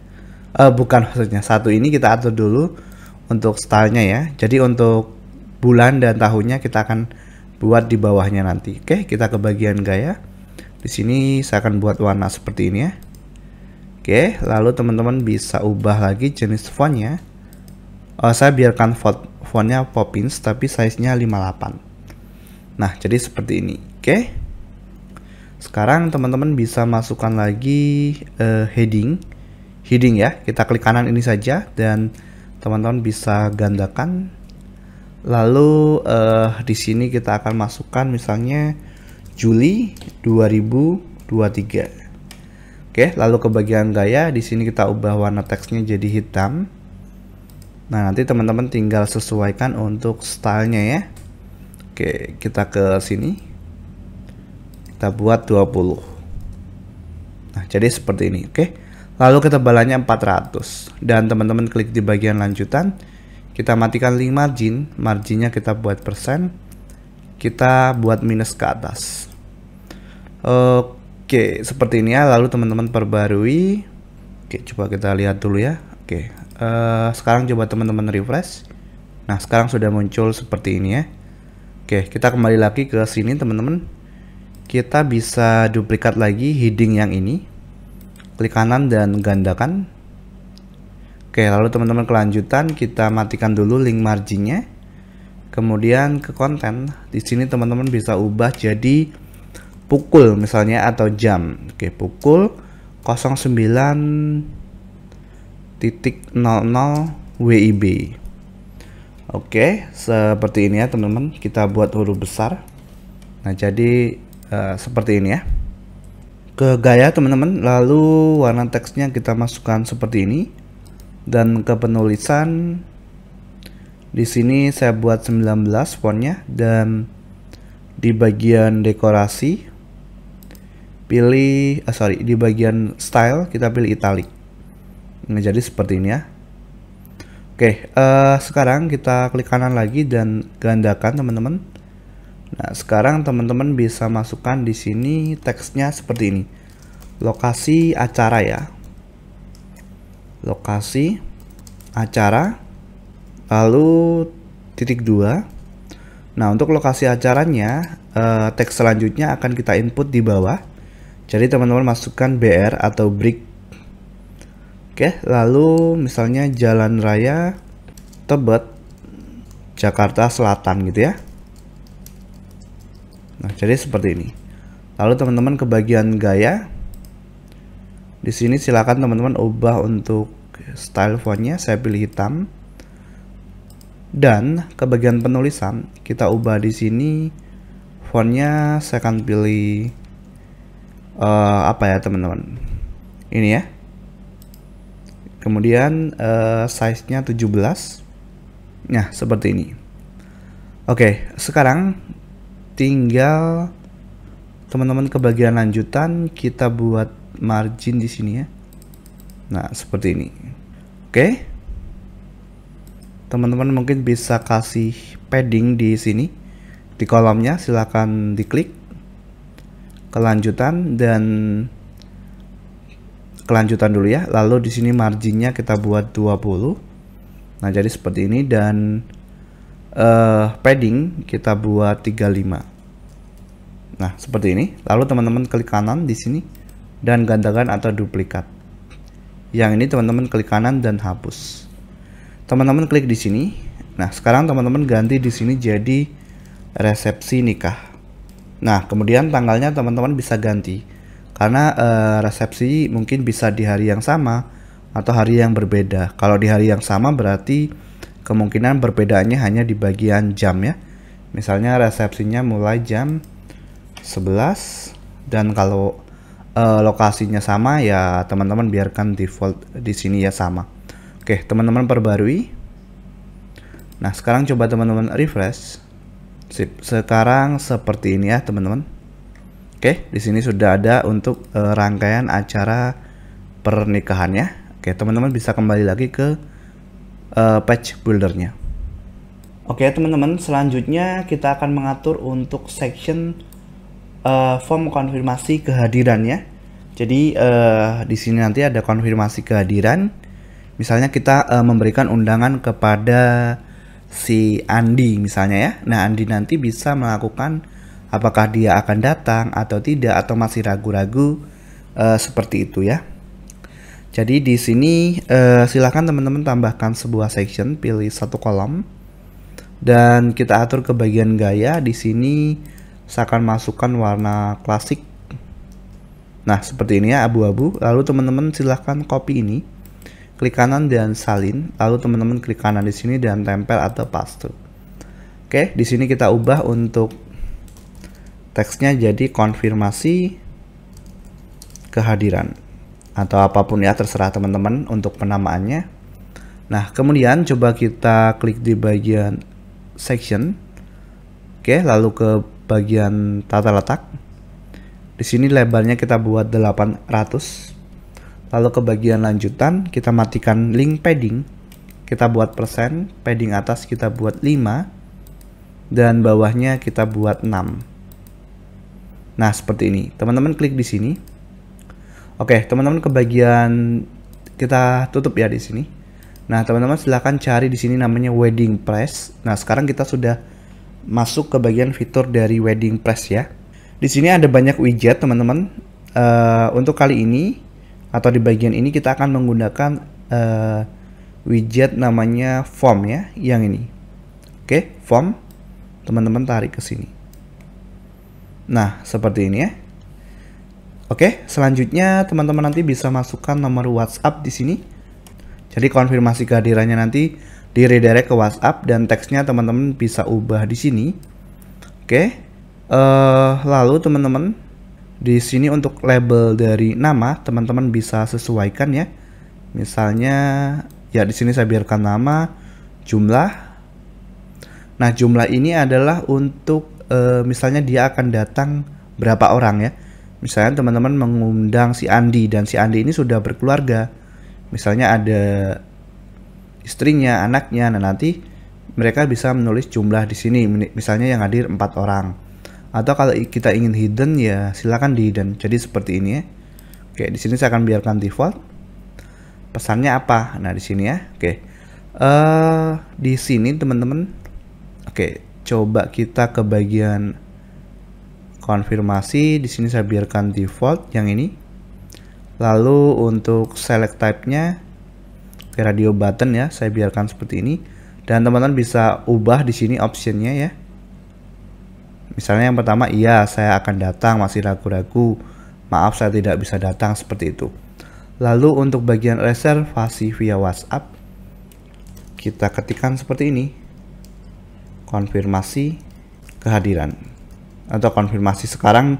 S1: Bukan, maksudnya satu ini kita atur dulu untuk stylenya ya. Jadi untuk bulan dan tahunnya kita akan buat di bawahnya nanti. Oke, kita ke bagian gaya. Di sini saya akan buat warna seperti ini ya. Oke, lalu teman-teman bisa ubah lagi jenis fontnya. Saya biarkan fontnya Poppins tapi size-nya 58. Nah, jadi seperti ini. Oke. Sekarang teman-teman bisa masukkan lagi heading ya. Kita klik kanan ini saja dan teman-teman bisa gandakan. Lalu di sini kita akan masukkan misalnya Juli 2023. Oke, lalu ke bagian gaya, di sini kita ubah warna teksnya jadi hitam. Nah, nanti teman-teman tinggal sesuaikan untuk stylenya ya. Oke, kita ke sini. Kita buat 20. Nah, jadi seperti ini. Oke. Lalu ketebalannya 400 dan teman-teman klik di bagian lanjutan. Kita matikan link margin, marginnya kita buat persen. Kita buat minus ke atas. Oke, seperti ini ya. Lalu teman-teman perbarui. Oke, coba kita lihat dulu ya. Oke, sekarang coba teman-teman refresh. Nah, sekarang sudah muncul seperti ini ya. Oke, kita kembali lagi ke sini teman-teman. Kita bisa duplikat lagi heading yang ini. Klik kanan dan gandakan. Oke, lalu teman-teman kelanjutan kita matikan dulu link marginnya. Kemudian ke konten. Di sini teman-teman bisa ubah jadi pukul misalnya atau jam. Oke, pukul 09.00 WIB. Oke, seperti ini ya teman-teman. Kita buat huruf besar. Nah, jadi seperti ini ya. Ke gaya teman-teman, lalu warna teksnya kita masukkan seperti ini. Dan ke penulisan di sini saya buat 19 fontnya, dan di bagian dekorasi pilih di bagian style kita pilih italic. Nah, jadi seperti ini ya. Oke, sekarang kita klik kanan lagi dan gandakan teman-teman. Nah, sekarang teman-teman bisa masukkan di sini teksnya seperti ini. Lokasi acara ya. Lokasi acara. Lalu titik 2. Nah, untuk lokasi acaranya, teks selanjutnya akan kita input di bawah. Jadi teman-teman masukkan BR atau break. Oke, lalu misalnya Jalan Raya Tebet, Jakarta Selatan gitu ya. Nah, jadi seperti ini. Lalu teman-teman ke bagian gaya. Di sini silakan teman-teman ubah untuk style fontnya, saya pilih hitam. Dan ke bagian penulisan kita ubah di sini fontnya, saya akan pilih apa ya teman-teman, ini ya. Kemudian size-nya 17. Nah, seperti ini. Oke, sekarang tinggal teman-teman ke bagian lanjutan, kita buat margin di sini ya. Nah, seperti ini. Oke. Teman-teman mungkin bisa kasih padding di sini. Di kolomnya silahkan diklik kelanjutan dan kelanjutan dulu ya. Lalu di sini marginnya kita buat 20. Nah, jadi seperti ini, dan padding kita buat 35. Nah, seperti ini. Lalu teman-teman klik kanan di sini dan gandakan atau duplikat. Yang ini teman-teman klik kanan dan hapus. Teman-teman klik di sini. Nah, sekarang teman-teman ganti di sini jadi resepsi nikah. Nah, kemudian tanggalnya teman-teman bisa ganti. Karena resepsi mungkin bisa di hari yang sama atau hari yang berbeda. Kalau di hari yang sama berarti kemungkinan perbedaannya hanya di bagian jam ya. Misalnya resepsinya mulai jam 11, dan kalau lokasinya sama ya teman-teman biarkan default di sini ya sama. Oke, teman-teman perbarui. Nah, sekarang coba teman-teman refresh. Sip, sekarang seperti ini ya teman-teman. Oke, di sini sudah ada untuk rangkaian acara pernikahannya. Oke, teman-teman bisa kembali lagi ke page buildernya. Oke, teman-teman, selanjutnya kita akan mengatur untuk section form konfirmasi kehadirannya. Jadi di sini nanti ada konfirmasi kehadiran. Misalnya kita memberikan undangan kepada si Andi misalnya ya. Nah, Andi nanti bisa melakukan apakah dia akan datang atau tidak, atau masih ragu-ragu seperti itu ya. Jadi di sini silahkan teman-teman tambahkan sebuah section, pilih satu kolom, dan kita atur ke bagian gaya. Di sini saya akan masukkan warna klasik. Nah, seperti ini ya, abu-abu. Lalu teman-teman silahkan copy ini, klik kanan dan salin. Lalu teman-teman klik kanan di sini dan tempel atau paste. Oke, di sini kita ubah untuk teksnya jadi konfirmasi kehadiran atau apapun ya, terserah teman-teman untuk penamaannya. Nah, kemudian coba kita klik di bagian section. Oke, lalu ke bagian tata letak. Di sini lebarnya kita buat 800. Lalu ke bagian lanjutan, kita matikan link padding. Kita buat persen, padding atas kita buat 5 dan bawahnya kita buat 6. Nah, seperti ini. Teman-teman klik di sini. Oke, teman-teman ke bagian kita tutup ya di sini. Nah, teman-teman silahkan cari di sini namanya wedding press. Nah, sekarang kita sudah masuk ke bagian fitur dari wedding press ya. Di sini ada banyak widget, teman-teman. Untuk kali ini atau di bagian ini kita akan menggunakan widget namanya form ya, yang ini. Oke, form. Teman-teman tarik ke sini. Nah, seperti ini ya. Oke, selanjutnya teman-teman nanti bisa masukkan nomor WhatsApp di sini. Jadi konfirmasi kehadirannya nanti di redirect ke WhatsApp dan teksnya teman-teman bisa ubah di sini. Oke, lalu teman-teman di sini untuk label dari nama teman-teman bisa sesuaikan ya. Misalnya ya di sini saya biarkan nama, jumlah. Nah, jumlah ini adalah untuk misalnya dia akan datang berapa orang ya. Misalnya teman-teman mengundang si Andi dan si Andi ini sudah berkeluarga. Misalnya ada istrinya, anaknya. Nah, nanti mereka bisa menulis jumlah di sini. Misalnya yang hadir 4 orang. Atau kalau kita ingin hidden ya silakan di hidden. Jadi seperti ini ya. Oke, di sini saya akan biarkan default. Pesannya apa? Nah, di sini ya. Oke. Di sini teman-teman. Oke, coba kita ke bagian konfirmasi. Di sini saya biarkan default yang ini. Lalu untuk select type-nya radio button ya, saya biarkan seperti ini. Dan teman-teman bisa ubah di sini optionnya ya. Misalnya yang pertama, iya saya akan datang, masih ragu-ragu, maaf saya tidak bisa datang, seperti itu. Lalu untuk bagian reservasi via WhatsApp, kita ketikkan seperti ini. Konfirmasi kehadiran. Atau konfirmasi sekarang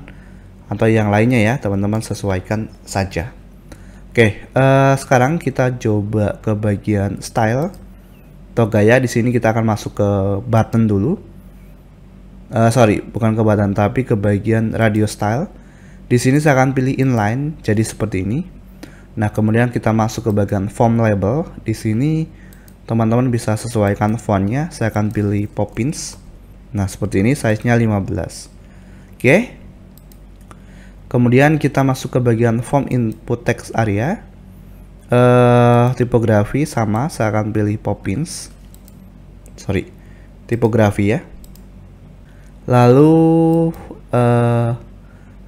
S1: atau yang lainnya ya, teman-teman sesuaikan saja. Oke, sekarang kita coba ke bagian style atau gaya. Di sini kita akan masuk ke button dulu. Sorry, bukan ke button tapi ke bagian radio style. Di sini saya akan pilih inline, jadi seperti ini. Nah, kemudian kita masuk ke bagian font label. Di sini teman-teman bisa sesuaikan fontnya. Saya akan pilih Poppins. Nah, seperti ini, size-nya 15. Oke. Kemudian kita masuk ke bagian form input text area. Tipografi sama, saya akan pilih Poppins. Sorry, tipografi ya. Lalu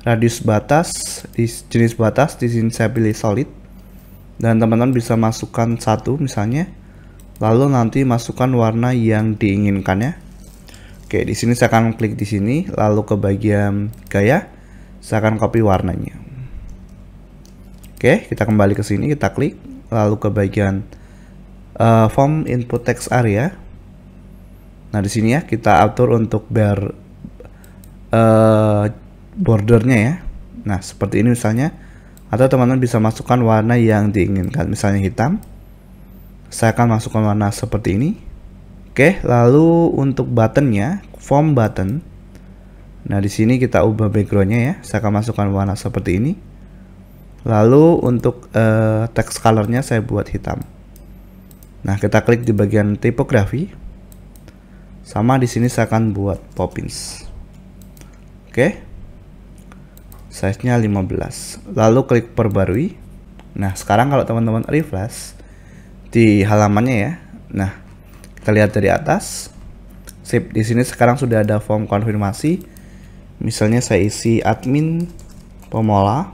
S1: radius batas, jenis batas di sini saya pilih solid. Dan teman-teman bisa masukkan 1 misalnya. Lalu nanti masukkan warna yang diinginkan ya. Oke, di sini saya akan klik di sini, lalu ke bagian gaya, saya akan copy warnanya. Oke, kita kembali ke sini, kita klik, lalu ke bagian form input text area. Nah, di sini ya kita atur untuk bordernya ya. Nah, seperti ini misalnya, atau teman-teman bisa masukkan warna yang diinginkan, misalnya hitam. Saya akan masukkan warna seperti ini. Oke, lalu untuk buttonnya, form button. Nah, di sini kita ubah backgroundnya ya. Saya akan masukkan warna seperti ini. Lalu untuk text colornya saya buat hitam. Nah, kita klik di bagian tipografi. Sama di sini saya akan buat Poppins. Oke. Size-nya 15. Lalu klik perbarui. Nah, sekarang kalau teman-teman refresh di halamannya ya. Nah, kita lihat dari atas. Sip, di sini sekarang sudah ada form konfirmasi. Misalnya saya isi admin Pomola.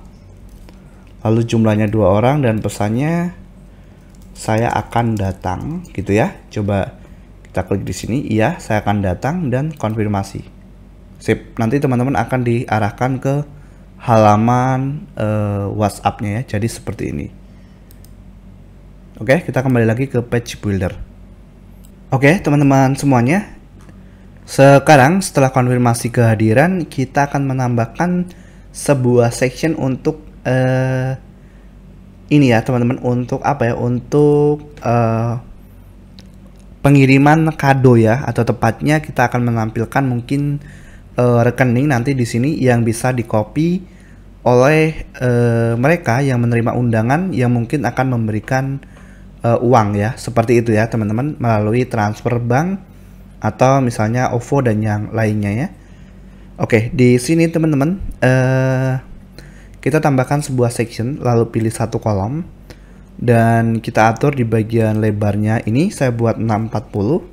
S1: Lalu jumlahnya 2 orang dan pesannya saya akan datang gitu ya. Coba kita klik di sini, iya, saya akan datang dan konfirmasi. Sip, nanti teman-teman akan diarahkan ke halaman WhatsApp-nya ya. Jadi seperti ini. Oke, kita kembali lagi ke page builder. Oke, teman-teman semuanya, Sekarang setelah konfirmasi kehadiran, kita akan menambahkan sebuah section untuk ini ya teman-teman, untuk apa ya, untuk pengiriman kado ya, atau tepatnya kita akan menampilkan mungkin rekening nanti di sini yang bisa di-copy oleh mereka yang menerima undangan yang mungkin akan memberikan uang ya, seperti itu ya teman-teman, melalui transfer bank atau misalnya OVO dan yang lainnya ya. Oke, di sini teman-teman kita tambahkan sebuah section, lalu pilih satu kolom dan kita atur di bagian lebarnya ini saya buat 640.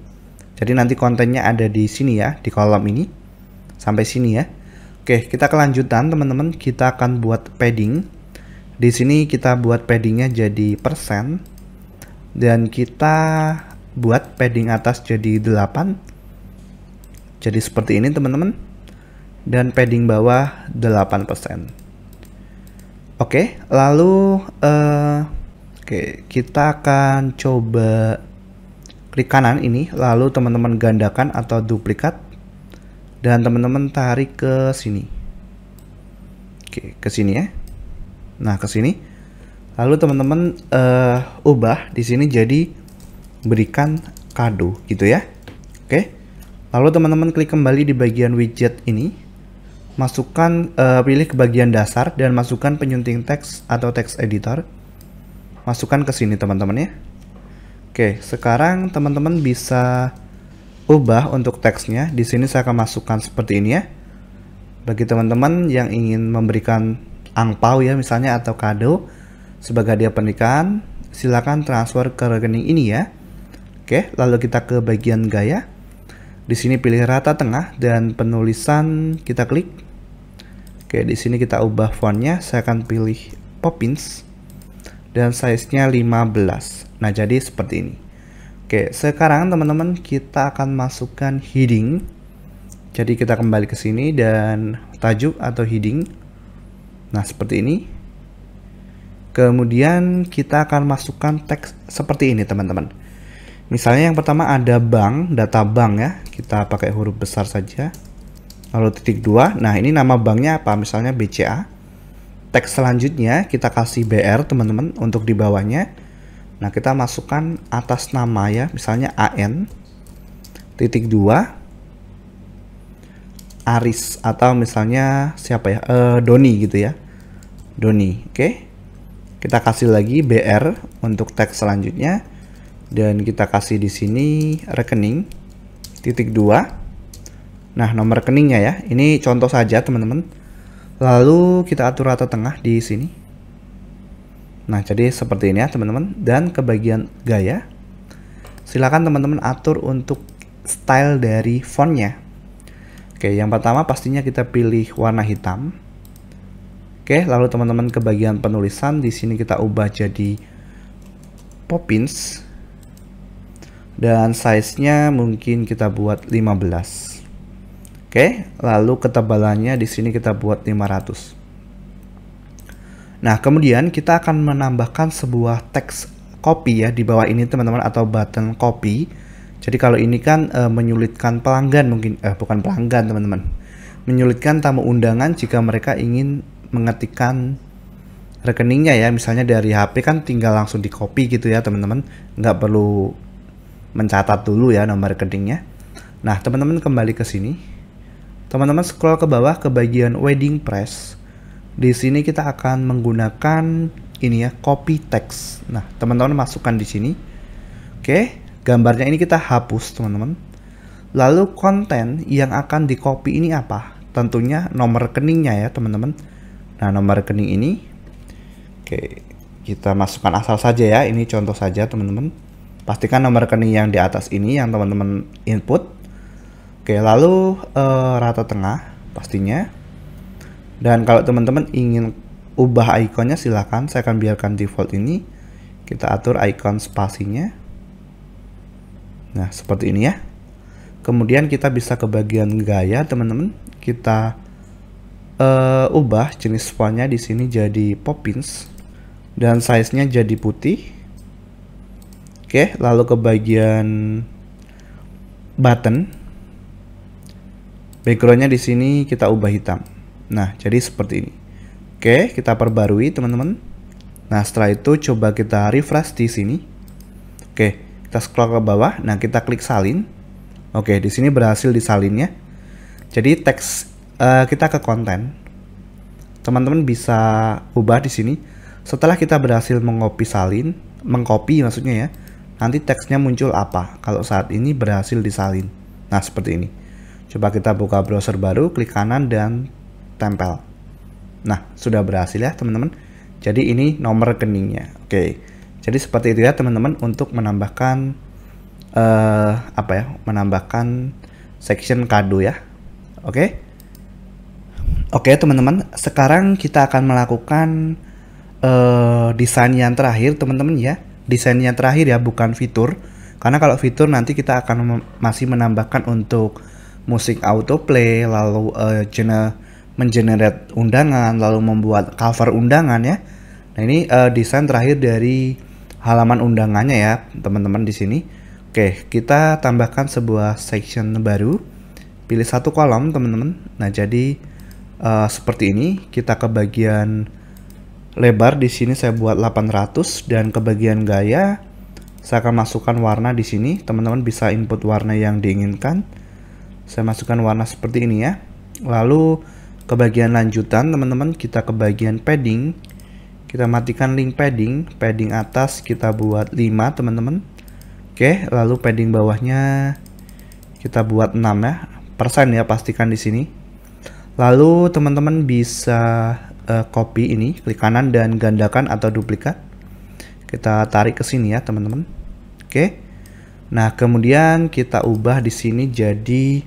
S1: Jadi nanti kontennya ada di sini ya, di kolom ini sampai sini ya. Oke, kita kelanjutan teman-teman, kita akan buat padding. Di sini kita buat paddingnya jadi persen dan kita buat padding atas jadi 8. Jadi seperti ini teman-teman. Dan padding bawah 8%. Oke, lalu kita akan coba klik kanan ini, lalu teman-teman gandakan atau duplikat dan teman-teman tarik ke sini. Oke, ke sini ya. Nah, ke sini. Lalu teman-teman ubah di sini jadi berikan kado gitu ya. Oke. Lalu teman-teman klik kembali di bagian widget ini. Masukkan pilih ke bagian dasar dan masukkan penyunting teks atau teks editor. Masukkan ke sini teman-teman ya. Oke, sekarang teman-teman bisa ubah untuk teksnya. Di sini saya akan masukkan seperti ini ya. Bagi teman-teman yang ingin memberikan angpau ya misalnya atau kado sebagai hadiah pernikahan, silakan transfer ke rekening ini ya. Oke, lalu kita ke bagian gaya. Di sini pilih rata tengah dan penulisan kita klik. Oke, di sini kita ubah fontnya. Saya akan pilih Poppins dan size-nya 15. Nah, jadi seperti ini. Oke, sekarang teman-teman kita akan masukkan heading. Jadi kita kembali ke sini dan tajuk atau heading. Nah, seperti ini. Kemudian kita akan masukkan teks seperti ini teman-teman. Misalnya yang pertama ada bank, data bank ya. Kita pakai huruf besar saja. Lalu titik 2. Nah, ini nama banknya apa? Misalnya BCA. Teks selanjutnya kita kasih BR teman-teman untuk di bawahnya. Nah, kita masukkan atas nama ya. Misalnya AN. Titik 2. Aris atau misalnya siapa ya? Doni gitu ya. Doni. Oke. Kita kasih lagi BR untuk teks selanjutnya. Dan kita kasih di sini rekening titik 2. Nah, nomor rekeningnya ya. Ini contoh saja teman-teman. Lalu kita atur rata tengah di sini. Nah, jadi seperti ini ya teman-teman. Dan ke bagian gaya, silakan teman-teman atur untuk style dari fontnya. Oke, yang pertama pastinya kita pilih warna hitam. Oke, lalu teman-teman ke bagian penulisan, di sini kita ubah jadi Poppins. Dan size-nya mungkin kita buat 15. Oke, lalu ketebalannya di sini kita buat 500. Nah, kemudian kita akan menambahkan sebuah teks copy ya di bawah ini teman-teman, atau button copy. Jadi kalau ini kan menyulitkan pelanggan mungkin, bukan pelanggan teman-teman. Menyulitkan tamu undangan jika mereka ingin mengetikkan rekeningnya ya, misalnya dari HP kan tinggal langsung di copy gitu ya teman-teman, nggak perlu mencatat dulu ya nomor rekeningnya. Nah, teman-teman kembali ke sini, teman-teman scroll ke bawah ke bagian wedding press. Di sini kita akan menggunakan ini ya, copy text. Nah, teman-teman masukkan di sini. Oke, gambarnya ini kita hapus teman-teman. Lalu konten yang akan di copy ini apa? Tentunya nomor rekeningnya ya teman-teman. Nah, nomor rekening ini, oke, kita masukkan asal saja ya. Ini contoh saja teman-teman. Pastikan nomor rekening yang di atas ini yang teman-teman input. Oke, lalu rata tengah pastinya. Dan kalau teman-teman ingin ubah ikonnya silahkan. Saya akan biarkan default ini. Kita atur icon spasinya. Nah, seperti ini ya. Kemudian kita bisa ke bagian gaya teman-teman. Kita ubah jenis fontnya di sini jadi Poppins. Dan size-nya jadi putih. Oke, lalu ke bagian button. Backgroundnya di sini kita ubah hitam. Nah, jadi seperti ini. Oke, kita perbarui teman-teman. Nah, setelah itu coba kita refresh di sini. Oke, kita scroll ke bawah. Nah, kita klik salin. Oke, di sini berhasil disalinnya. Jadi teks kita ke konten. Teman-teman bisa ubah di sini. Setelah kita berhasil mengcopy maksudnya ya. Nanti teksnya muncul apa kalau saat ini berhasil disalin. Nah, seperti ini. Coba kita buka browser baru, klik kanan dan tempel. Nah, sudah berhasil ya teman-teman. Jadi ini nomor rekeningnya. Oke. Jadi seperti itu ya teman-teman untuk menambahkan menambahkan section kado ya. Oke. Oke teman-teman, sekarang kita akan melakukan desain yang terakhir teman-teman ya. Desain yang terakhir ya, bukan fitur. Karena kalau fitur nanti kita akan masih menambahkan untuk musik autoplay, lalu mengenerate undangan, lalu membuat cover undangan ya. Nah, ini desain terakhir dari halaman undangannya ya, teman-teman di sini. Oke, kita tambahkan sebuah section baru. Pilih satu kolom, teman-teman. Nah, jadi seperti ini. Kita ke bagian lebar di sini saya buat 800 dan ke bagian gaya saya akan masukkan warna di sini. Teman-teman bisa input warna yang diinginkan. Saya masukkan warna seperti ini ya. Lalu ke bagian lanjutan teman-teman, kita ke bagian padding. Kita matikan link padding. Padding atas kita buat 5 teman-teman. Oke, lalu padding bawahnya kita buat 6 ya. Persen ya, pastikan di sini. Lalu teman-teman bisa copy ini, klik kanan dan gandakan atau duplikat. Kita tarik ke sini ya teman-teman. Oke. Nah, kemudian kita ubah di sini jadi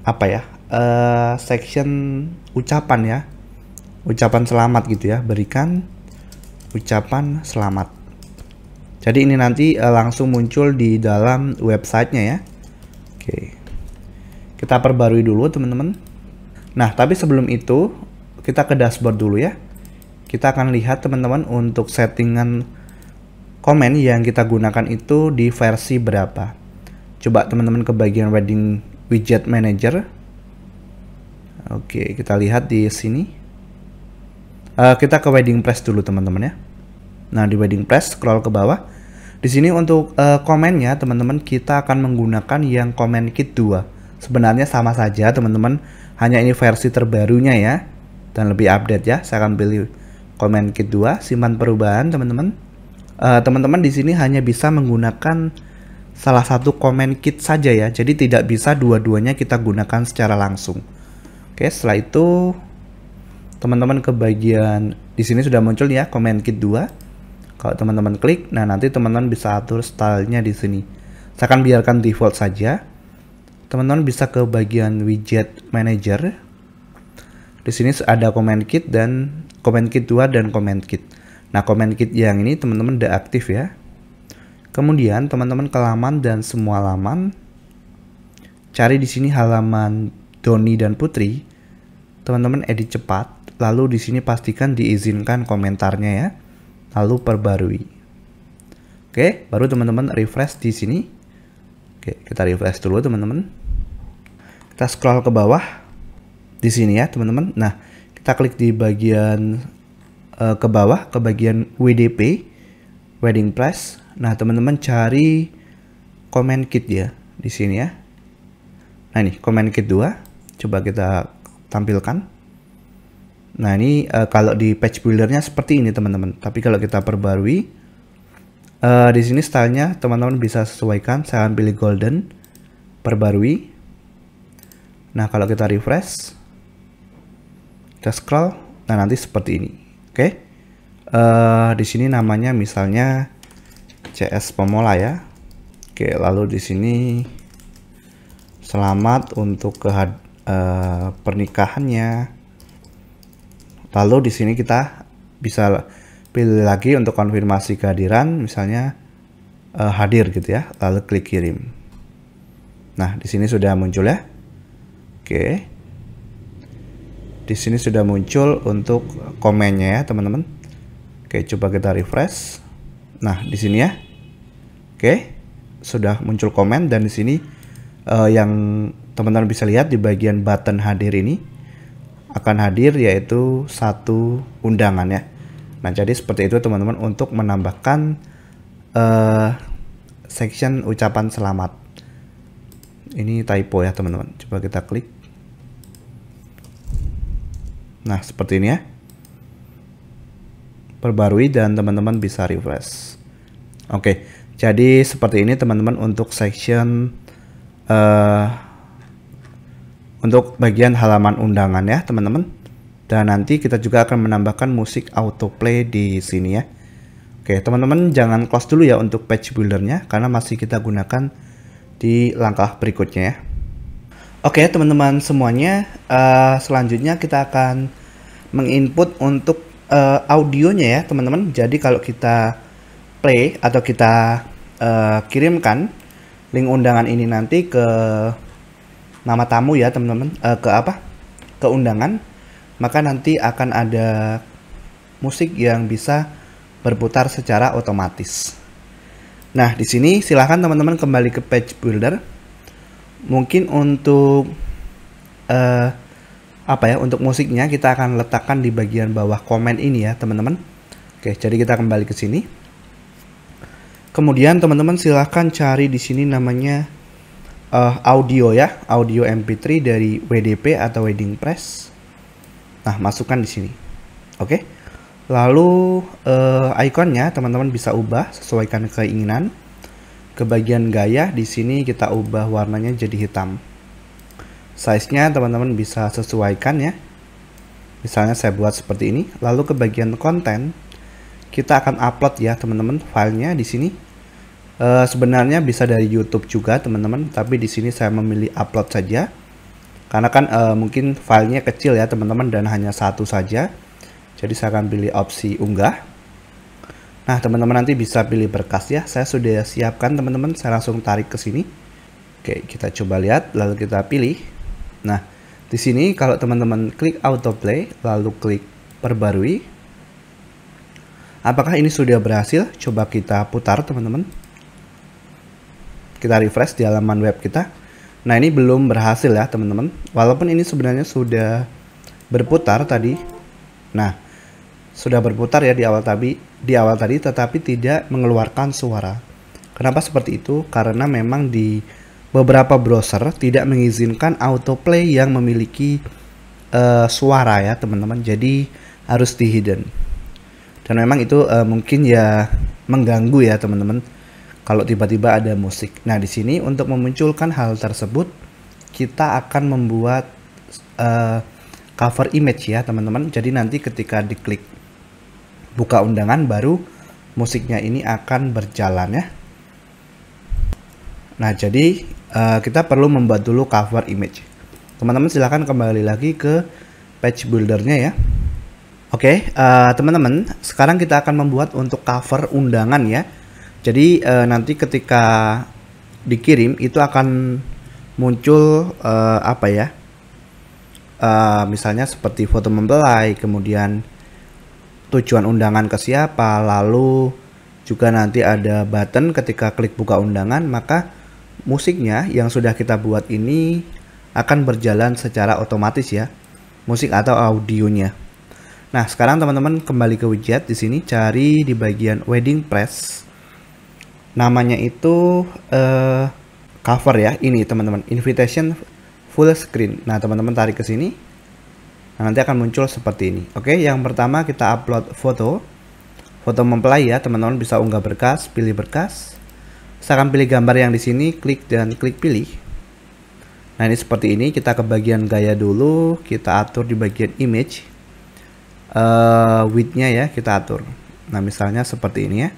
S1: apa ya? Section ucapan ya. Ucapan selamat gitu ya. Berikan ucapan selamat. Jadi ini nanti langsung muncul di dalam websitenya ya. Oke. Kita perbarui dulu teman-teman. Nah, tapi sebelum itu kita ke dashboard dulu ya. Kita akan lihat teman-teman untuk settingan komen yang kita gunakan itu di versi berapa. Coba teman-teman ke bagian wedding widget manager. Oke, kita lihat di sini. Kita ke wedding press dulu teman-teman ya. Nah, di wedding press scroll ke bawah. Di sini untuk komennya teman-teman kita akan menggunakan yang comment kit 2. Sebenarnya sama saja teman-teman, hanya ini versi terbarunya ya. Dan lebih update ya. Saya akan pilih comment kit 2, simpan perubahan teman-teman. Teman-teman di sini hanya bisa menggunakan salah satu comment kit saja ya. Jadi tidak bisa dua-duanya kita gunakan secara langsung. Oke, setelah itu teman-teman ke bagian di sini sudah muncul ya comment kit 2. Kalau teman-teman klik, nah nanti teman-teman bisa atur stylenya di sini. Saya akan biarkan default saja. Teman-teman bisa ke bagian widget manager. Di sini ada comment kit dan comment kit 2 dan comment kit. Nah, comment kit yang ini teman-teman udah aktif ya. Kemudian teman-teman ke laman dan semua laman. Cari di sini halaman Doni dan Putri. Teman-teman edit cepat. Lalu di sini pastikan diizinkan komentarnya ya. Lalu perbarui. Oke, baru teman-teman refresh di sini. Oke, kita refresh dulu teman-teman. Kita scroll ke bawah. Di sini ya teman-teman. Nah, kita klik di bagian ke bawah, ke bagian WDP, wedding press. Nah, teman-teman cari comment kit ya di sini ya. Nah, ini comment kit 2. Coba kita tampilkan. Nah, ini kalau di page buildernya seperti ini teman-teman. Tapi kalau kita perbarui, di sini stylenya teman-teman bisa sesuaikan. Saya akan pilih golden, perbarui. Nah, kalau kita refresh, kita scroll, nah nanti seperti ini. Oke, di sini namanya misalnya CS pemula ya. Oke, lalu di sini selamat untuk pernikahannya. Lalu di sini kita bisa pilih lagi untuk konfirmasi kehadiran, misalnya hadir gitu ya. Lalu klik kirim. Nah, di sini sudah muncul ya. Oke. Di sini sudah muncul untuk komennya ya, teman-teman. Oke, coba kita refresh. Nah, di sini ya. Oke, sudah muncul komen dan di sini Yang teman-teman bisa lihat di bagian button hadir ini akan hadir yaitu satu undangan ya. Nah, jadi seperti itu teman-teman untuk menambahkan section ucapan selamat. Ini typo ya teman-teman. Coba kita klik. Nah, seperti ini ya. Perbarui dan teman-teman bisa refresh. Oke, jadi seperti ini teman-teman untuk section untuk bagian halaman undangan ya teman-teman. Dan nanti kita juga akan menambahkan musik autoplay di sini ya. Oke, teman-teman jangan close dulu ya untuk page buildernya karena masih kita gunakan di langkah berikutnya ya. Oke, teman-teman semuanya, selanjutnya kita akan menginput untuk audionya ya teman-teman. Jadi kalau kita play atau kita kirimkan link undangan ini nanti ke nama tamu ya teman-teman, ke undangan, maka nanti akan ada musik yang bisa berputar secara otomatis. Nah, di sini silahkan teman-teman kembali ke page builder. Mungkin untuk untuk musiknya kita akan letakkan di bagian bawah komen ini ya teman-teman. Oke, jadi kita kembali ke sini. Kemudian teman-teman silahkan cari di sini namanya audio ya, audio MP3 dari WDP atau Wedding Press. Nah, masukkan di sini. Oke. Lalu ikonnya teman-teman bisa ubah sesuaikan keinginan. Ke bagian gaya di sini kita ubah warnanya jadi hitam. Size-nya teman-teman bisa sesuaikan ya. Misalnya saya buat seperti ini. Lalu ke bagian konten kita akan upload ya teman-teman filenya di sini. Sebenarnya bisa dari YouTube juga teman-teman, tapi di sini saya memilih upload saja. Karena kan mungkin filenya kecil ya teman-teman dan hanya satu saja. Jadi saya akan pilih opsi unggah. Nah, teman-teman nanti bisa pilih berkas ya. Saya sudah siapkan teman-teman, saya langsung tarik ke sini. Oke, kita coba lihat lalu kita pilih. Nah, di sini kalau teman-teman klik autoplay lalu klik perbarui. Apakah ini sudah berhasil? Coba kita putar teman-teman. Kita refresh di halaman web kita. Nah, ini belum berhasil ya teman-teman. Walaupun ini sebenarnya sudah berputar tadi. Nah, sudah berputar ya di awal tadi tetapi tidak mengeluarkan suara. Kenapa seperti itu? Karena memang di beberapa browser tidak mengizinkan autoplay yang memiliki suara ya teman-teman. Jadi harus di hidden. Dan memang itu mungkin ya mengganggu ya teman-teman kalau tiba-tiba ada musik. Nah, di sini untuk memunculkan hal tersebut kita akan membuat cover image ya teman-teman. Jadi nanti ketika diklik buka undangan baru musiknya ini akan berjalan ya. Nah, jadi kita perlu membuat dulu cover image. Teman-teman silahkan kembali lagi ke page buildernya ya. Oke, teman-teman, sekarang kita akan membuat untuk cover undangan ya. Jadi nanti ketika dikirim itu akan muncul misalnya seperti foto mempelai, kemudian tujuan undangan ke siapa, lalu juga nanti ada button ketika klik buka undangan, maka musiknya yang sudah kita buat ini akan berjalan secara otomatis ya, musik atau audionya. Nah, sekarang teman-teman kembali ke widget di sini, cari di bagian Wedding Press. Namanya itu cover ya, ini teman-teman, invitation full screen. Nah, teman-teman tarik ke sini. Nah, nanti akan muncul seperti ini. Oke, yang pertama kita upload foto mempelai ya, teman-teman bisa unggah berkas, pilih berkas. Saya akan pilih gambar yang di sini, klik dan klik pilih. Nah, ini seperti ini, kita ke bagian gaya dulu, kita atur di bagian image. Width-nya ya, kita atur. Nah, misalnya seperti ini ya.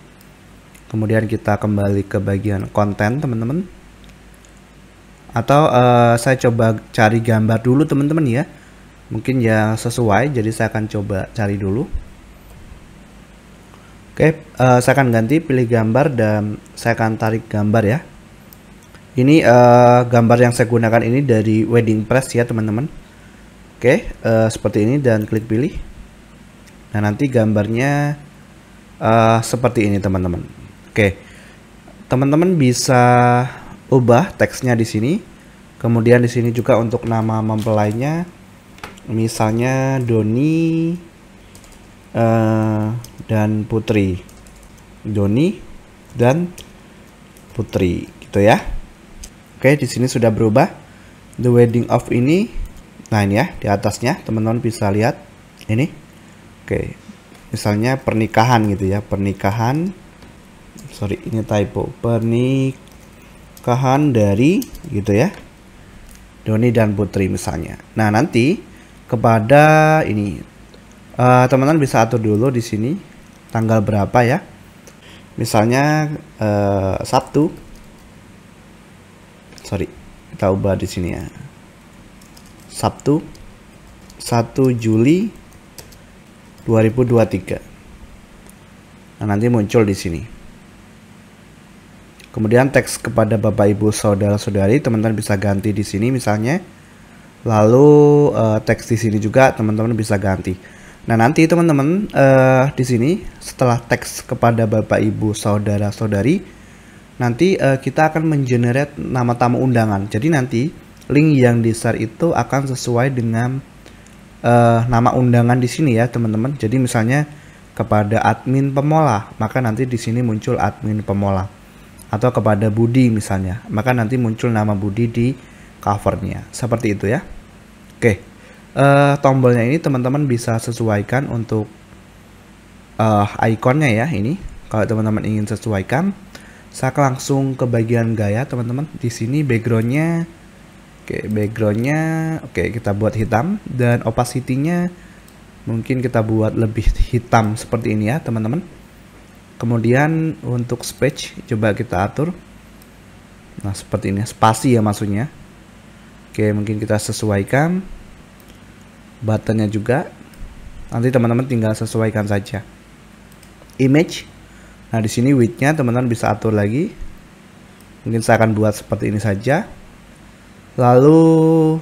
S1: Kemudian kita kembali ke bagian konten teman-teman. Atau saya coba cari gambar dulu teman-teman ya. Mungkin yang sesuai, jadi saya akan coba cari dulu. Oke, saya akan ganti pilih gambar dan saya akan tarik gambar ya. Ini gambar yang saya gunakan ini dari Wedding Press ya teman-teman. Oke, seperti ini dan klik pilih. Nah, nanti gambarnya seperti ini teman-teman. Oke, teman-teman bisa ubah teksnya di sini. Kemudian di sini juga untuk nama mempelainya, misalnya Doni dan Putri. Doni dan Putri gitu ya. Oke, di sini sudah berubah. The wedding of ini, nah ini ya di atasnya teman-teman bisa lihat ini. Oke, misalnya pernikahan gitu ya, pernikahan. Sorry, ini typo. Pernikahan dari gitu ya, Doni dan Putri misalnya. Nah nanti kepada ini teman-teman bisa atur dulu di sini tanggal berapa ya. Misalnya Sabtu. Sorry, kita ubah di sini ya. Sabtu 1 Juli 2023. Nah, nanti muncul di sini. Kemudian teks kepada Bapak Ibu Saudara-saudari teman-teman bisa ganti di sini misalnya. Lalu teks di sini juga teman-teman bisa ganti. Nah, nanti teman-teman di sini setelah teks kepada Bapak Ibu Saudara-saudari, nanti kita akan mengenerate nama tamu undangan. Jadi nanti link yang di-share itu akan sesuai dengan nama undangan di sini ya, teman-teman. Jadi misalnya kepada admin Pemola, maka nanti di sini muncul admin Pemola. Atau kepada Budi misalnya, maka nanti muncul nama Budi di covernya. Seperti itu ya. Oke. Tombolnya ini teman-teman bisa sesuaikan untuk ikonnya ya ini. Kalau teman-teman ingin sesuaikan, saya langsung ke bagian gaya teman-teman. Di sini backgroundnya, oke kita buat hitam dan opacity-nya mungkin kita buat lebih hitam seperti ini ya teman-teman. Kemudian untuk space coba kita atur. Nah seperti ini, spasi ya maksudnya. Oke, mungkin kita sesuaikan. Buttonnya juga nanti teman-teman tinggal sesuaikan saja. Image, nah di sini width-nya teman-teman bisa atur lagi. Mungkin saya akan buat seperti ini saja. Lalu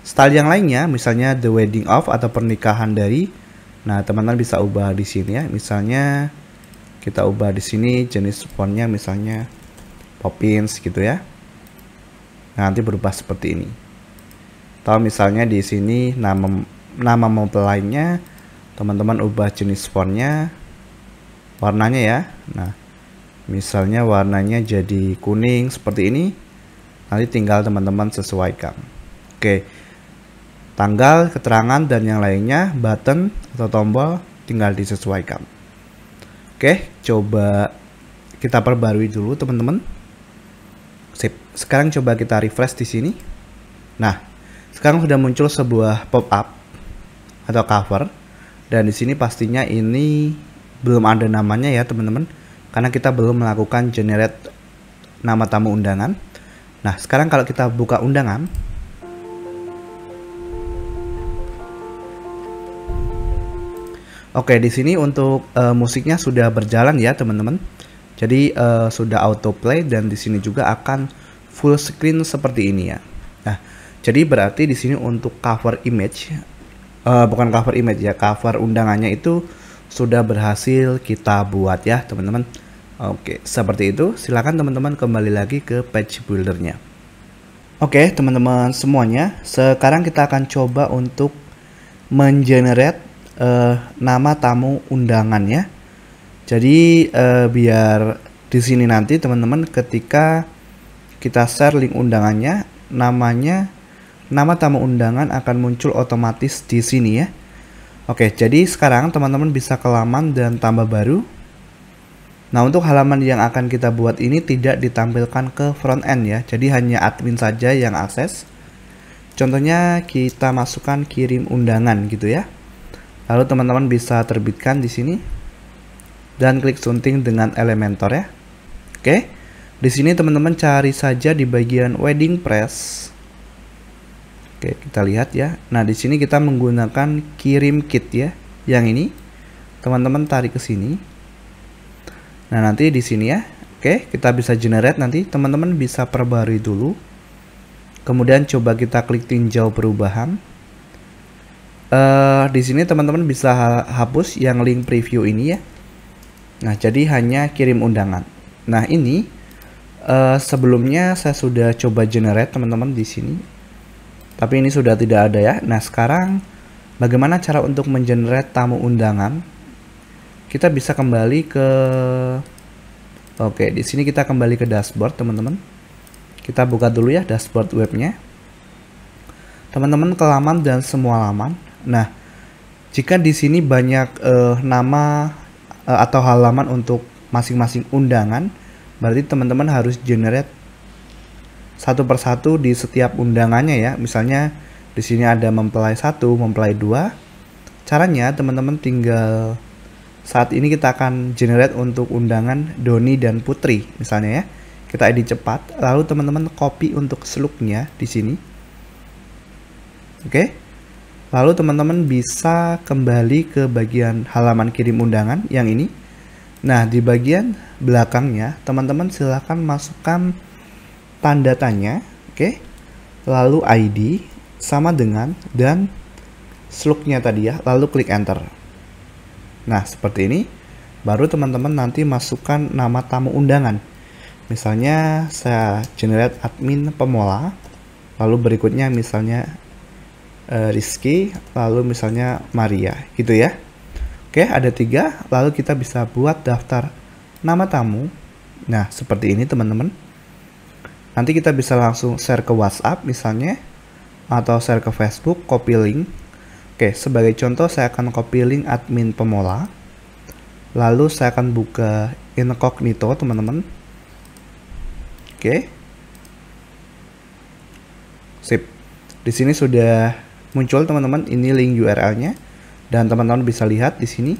S1: style yang lainnya, misalnya the wedding of atau pernikahan dari. Nah teman-teman bisa ubah di sini ya. Misalnya kita ubah di sini jenis fontnya misalnya Poppins gitu ya. Nah, nanti berubah seperti ini. Atau misalnya di sini nama mempelainya teman-teman ubah jenis fontnya, warnanya ya. Nah misalnya warnanya jadi kuning seperti ini, nanti tinggal teman-teman sesuaikan. Oke, tanggal, keterangan dan yang lainnya, button atau tombol tinggal disesuaikan. Oke, coba kita perbarui dulu teman-teman. Sip. Sekarang coba kita refresh di sini. Nah sekarang sudah muncul sebuah pop-up atau cover, dan di sini pastinya ini belum ada namanya ya teman-teman, karena kita belum melakukan generate nama tamu undangan. Nah sekarang kalau kita buka undangan, oke di sini untuk musiknya sudah berjalan ya teman-teman. Jadi sudah autoplay dan di sini juga akan full screen seperti ini ya. Nah jadi berarti di sini untuk cover image, bukan cover image ya, cover undangannya itu sudah berhasil kita buat ya teman-teman. Oke, seperti itu. Silakan teman-teman kembali lagi ke page buildernya. Oke teman-teman semuanya, sekarang kita akan coba untuk mengenerate nama tamu undangan ya. Jadi biar di sini nanti teman-teman ketika kita share link undangannya, nama tamu undangan akan muncul otomatis di sini ya. Oke, jadi sekarang teman-teman bisa ke laman dan tambah baru. Nah, untuk halaman yang akan kita buat ini tidak ditampilkan ke front end ya. Jadi hanya admin saja yang akses. Contohnya kita masukkan kirim undangan gitu ya. Lalu teman-teman bisa terbitkan di sini dan klik sunting dengan Elementor ya. Oke. Di sini teman-teman cari saja di bagian wedding press. Oke, kita lihat ya. Nah, di sini kita menggunakan kirim kit ya. Yang ini teman-teman tarik ke sini. Nah, nanti di sini ya. Oke, kita bisa generate nanti. Teman-teman bisa perbarui dulu. Kemudian coba kita klik tinjau perubahan. Di sini teman-teman bisa hapus yang link preview ini ya. Nah, jadi hanya kirim undangan. Nah, ini Sebelumnya saya sudah coba generate teman-teman di sini, tapi ini sudah tidak ada ya. Nah, sekarang bagaimana cara untuk mengenerate tamu undangan? Kita bisa kembali ke di sini kita kembali ke dashboard, teman-teman. Kita buka dulu ya dashboard webnya. Teman-teman ke laman dan semua laman. Nah, jika di sini banyak nama atau halaman untuk masing-masing undangan, berarti teman-teman harus generate satu persatu di setiap undangannya ya. Misalnya di sini ada mempelai 1, mempelai 2. Caranya teman-teman tinggal saat ini kita akan generate untuk undangan Doni dan Putri misalnya ya. Kita edit cepat, lalu teman-teman copy untuk slugnya di sini. Oke. Lalu teman-teman bisa kembali ke bagian halaman kirim undangan yang ini. Nah, di bagian belakangnya teman-teman silahkan masukkan tanda tanya, oke. Lalu ID sama dengan dan slugnya tadi ya, lalu klik enter. Nah, seperti ini. Baru teman-teman nanti masukkan nama tamu undangan. Misalnya saya generate admin Pemola, lalu berikutnya misalnya Rizky, lalu misalnya Maria, gitu ya. Oke, ada 3, lalu kita bisa buat daftar nama tamu. Nah, seperti ini teman-teman. Nanti kita bisa langsung share ke WhatsApp misalnya, atau share ke Facebook, copy link. Oke, sebagai contoh saya akan copy link admin Pemola. Lalu saya akan buka incognito teman-teman. Oke. Sip. Di sini sudah muncul teman-teman, ini link URL-nya. Dan teman-teman bisa lihat di sini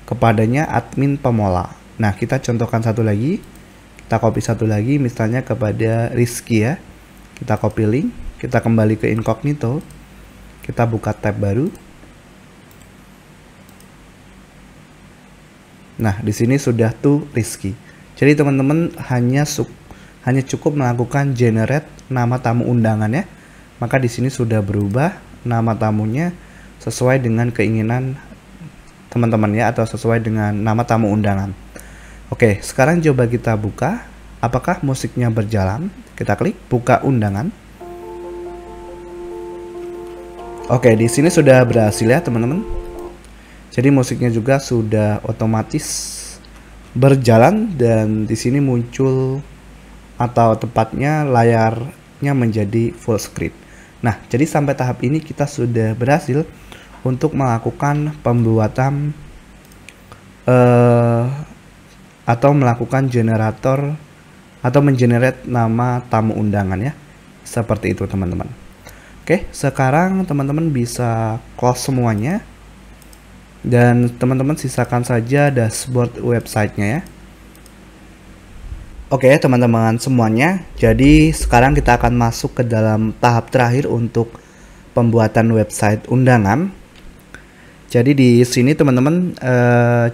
S1: kepadanya admin Pemola. Nah, kita contohkan satu lagi. Kita copy satu lagi misalnya kepada Rizky ya. Kita copy link, kita kembali ke incognito. Kita buka tab baru. Nah, di sini sudah tuh Rizky. Jadi teman-teman hanya cukup melakukan generate nama tamu undangan ya. Maka di sini sudah berubah nama tamunya sesuai dengan keinginan teman-teman ya, atau sesuai dengan nama tamu undangan. Oke, sekarang coba kita buka. Apakah musiknya berjalan? Kita klik buka undangan. Oke, di sini sudah berhasil ya teman-teman. Jadi musiknya juga sudah otomatis berjalan dan di sini muncul atau tepatnya layarnya menjadi full screen. Nah, jadi sampai tahap ini kita sudah berhasil untuk melakukan pembuatan atau melakukan generator atau mengenerate nama tamu undangan ya. Seperti itu teman-teman. Oke, sekarang teman-teman bisa close semuanya dan teman-teman sisakan saja dashboard websitenya ya. Oke teman-teman semuanya, jadi sekarang kita akan masuk ke dalam tahap terakhir untuk pembuatan website undangan. Jadi di sini teman-teman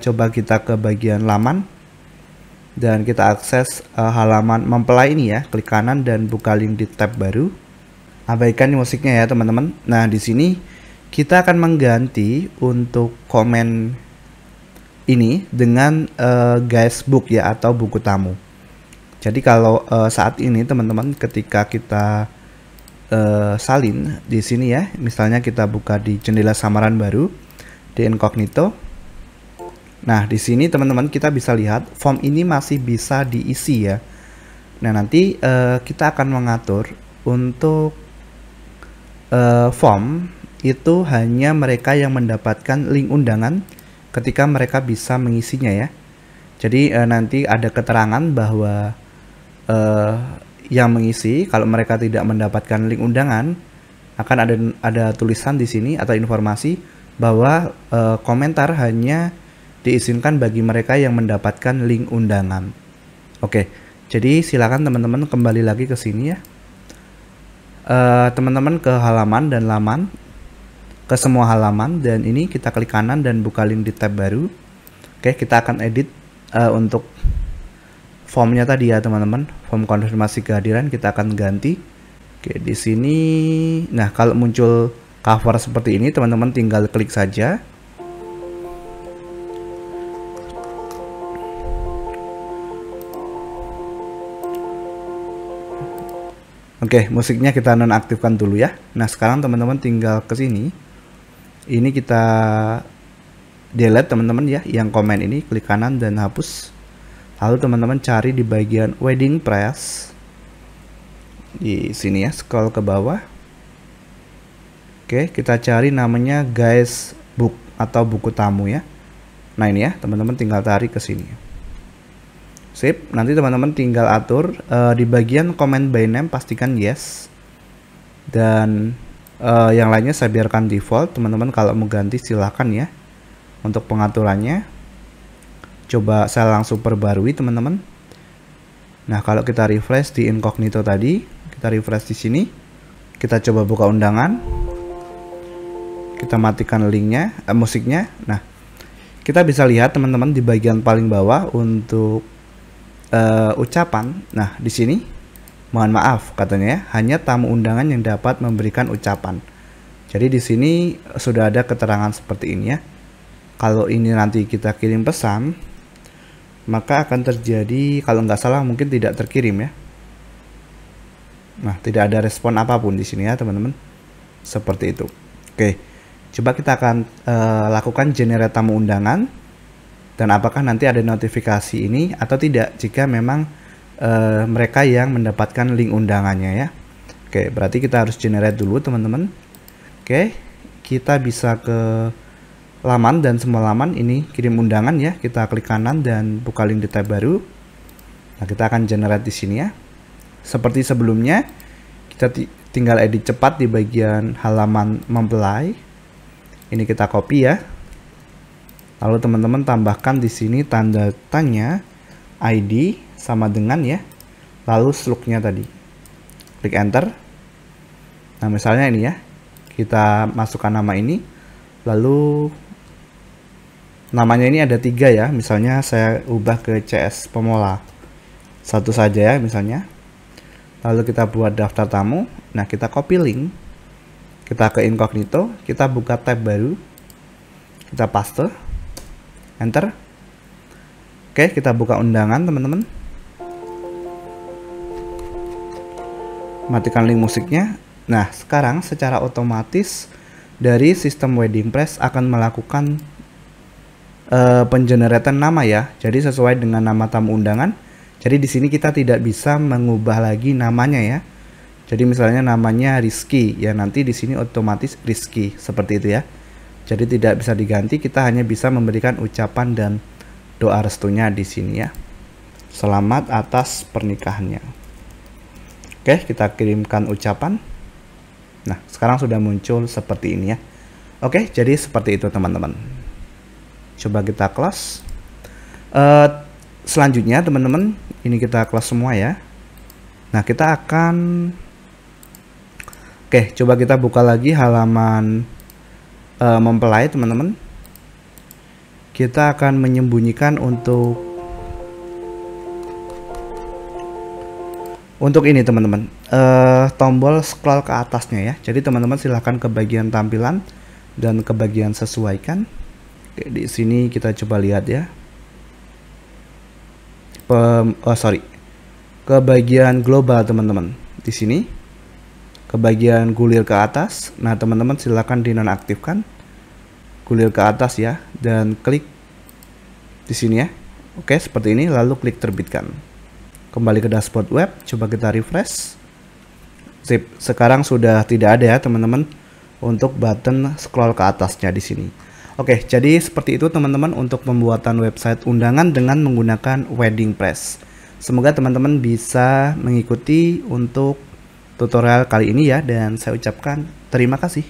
S1: coba kita ke bagian laman dan kita akses halaman mempelai ini ya, klik kanan dan buka link di tab baru. Abaikan musiknya ya teman-teman. Nah, di sini kita akan mengganti untuk komen ini dengan guestbook ya, atau buku tamu. Jadi kalau saat ini teman-teman ketika kita salin di sini ya, misalnya kita buka di jendela samaran baru di incognito. Nah, di sini teman-teman kita bisa lihat form ini masih bisa diisi ya. Nah, nanti kita akan mengatur untuk form itu hanya mereka yang mendapatkan link undangan ketika mereka bisa mengisinya ya. Jadi nanti ada keterangan bahwa yang mengisi kalau mereka tidak mendapatkan link undangan akan ada tulisan di sini atau informasi bahwa komentar hanya diizinkan bagi mereka yang mendapatkan link undangan. Oke, jadi silakan teman-teman kembali lagi ke sini ya. Teman-teman ke halaman dan laman, ke semua halaman, dan ini kita klik kanan dan buka link di tab baru. Oke, kita akan edit untuk formnya tadi ya teman-teman, form konfirmasi kehadiran kita akan ganti. Oke, di sini, nah kalau muncul cover seperti ini teman-teman tinggal klik saja. Oke, musiknya kita nonaktifkan dulu ya. Nah, sekarang teman-teman tinggal ke sini. Ini kita delete teman-teman ya, yang komen ini, klik kanan dan hapus. Lalu teman-teman cari di bagian wedding press. Di sini ya, scroll ke bawah. Oke, kita cari namanya guys book atau buku tamu ya. Nah, ini ya, teman-teman tinggal tarik ke sini. Sip, nanti teman-teman tinggal atur di bagian comment by name pastikan yes. Dan yang lainnya saya biarkan default. Teman-teman kalau mau ganti silahkan ya. Untuk pengaturannya coba saya langsung perbarui teman-teman. Nah, kalau kita refresh di incognito tadi, kita refresh di sini. Kita coba buka undangan. Kita matikan linknya, musiknya. Nah, kita bisa lihat teman-teman di bagian paling bawah untuk ucapan. Nah, di sini mohon maaf katanya ya, hanya tamu undangan yang dapat memberikan ucapan. Jadi di sini sudah ada keterangan seperti ini ya. Kalau ini nanti kita kirim pesan, maka akan terjadi, kalau nggak salah mungkin tidak terkirim ya. Nah, tidak ada respon apapun di sini ya teman-teman. Seperti itu. Oke, coba kita akan lakukan generate tamu undangan. Dan apakah nanti ada notifikasi ini atau tidak jika memang mereka yang mendapatkan link undangannya ya. Oke, berarti kita harus generate dulu teman-teman. Oke, kita bisa ke laman dan semua laman ini kirim undangan ya. Kita klik kanan dan buka link di tab baru. Nah, kita akan generate di sini ya. Seperti sebelumnya, kita tinggal edit cepat di bagian halaman mempelai. Ini kita copy ya. Lalu teman-teman tambahkan di sini tanda tanya ID sama dengan ya. Lalu slug-nya tadi. Klik enter. Nah, misalnya ini ya. Kita masukkan nama ini. Lalu namanya ini ada 3 ya. Misalnya saya ubah ke CS Pemola. 1 saja ya misalnya. Lalu kita buat daftar tamu. Nah, kita copy link. Kita ke incognito, kita buka tab baru. Kita paste. Enter. Oke, kita buka undangan teman-teman. Matikan link musiknya. Nah, sekarang secara otomatis dari sistem wedding press akan melakukan pengeneratan nama ya. Jadi sesuai dengan nama tamu undangan. Jadi di sini kita tidak bisa mengubah lagi namanya ya. Jadi misalnya namanya Rizky, ya nanti di sini otomatis Rizky seperti itu ya. Jadi tidak bisa diganti, kita hanya bisa memberikan ucapan dan doa restunya di sini ya. Selamat atas pernikahannya. Oke, kita kirimkan ucapan. Nah, sekarang sudah muncul seperti ini ya. Oke, jadi seperti itu teman-teman. Coba kita close. Selanjutnya teman-teman, ini kita close semua ya. Nah, kita akan coba kita buka lagi halaman mempelai teman-teman. Kita akan menyembunyikan untuk ini teman-teman, tombol scroll ke atasnya ya. Jadi teman-teman silahkan ke bagian tampilan dan ke bagian sesuaikan. Oke, di sini kita coba lihat ya. Ke bagian global teman-teman. Di sini ke bagian gulir ke atas. Nah, teman-teman silahkan dinonaktifkan. Gulir ke atas ya dan klik di sini ya. Oke, seperti ini lalu klik terbitkan. Kembali ke dashboard web, coba kita refresh. Sip, sekarang sudah tidak ada ya teman-teman untuk button scroll ke atasnya di sini. Oke, jadi seperti itu teman-teman untuk pembuatan website undangan dengan menggunakan wedding press. Semoga teman-teman bisa mengikuti untuk tutorial kali ini ya, dan saya ucapkan terima kasih.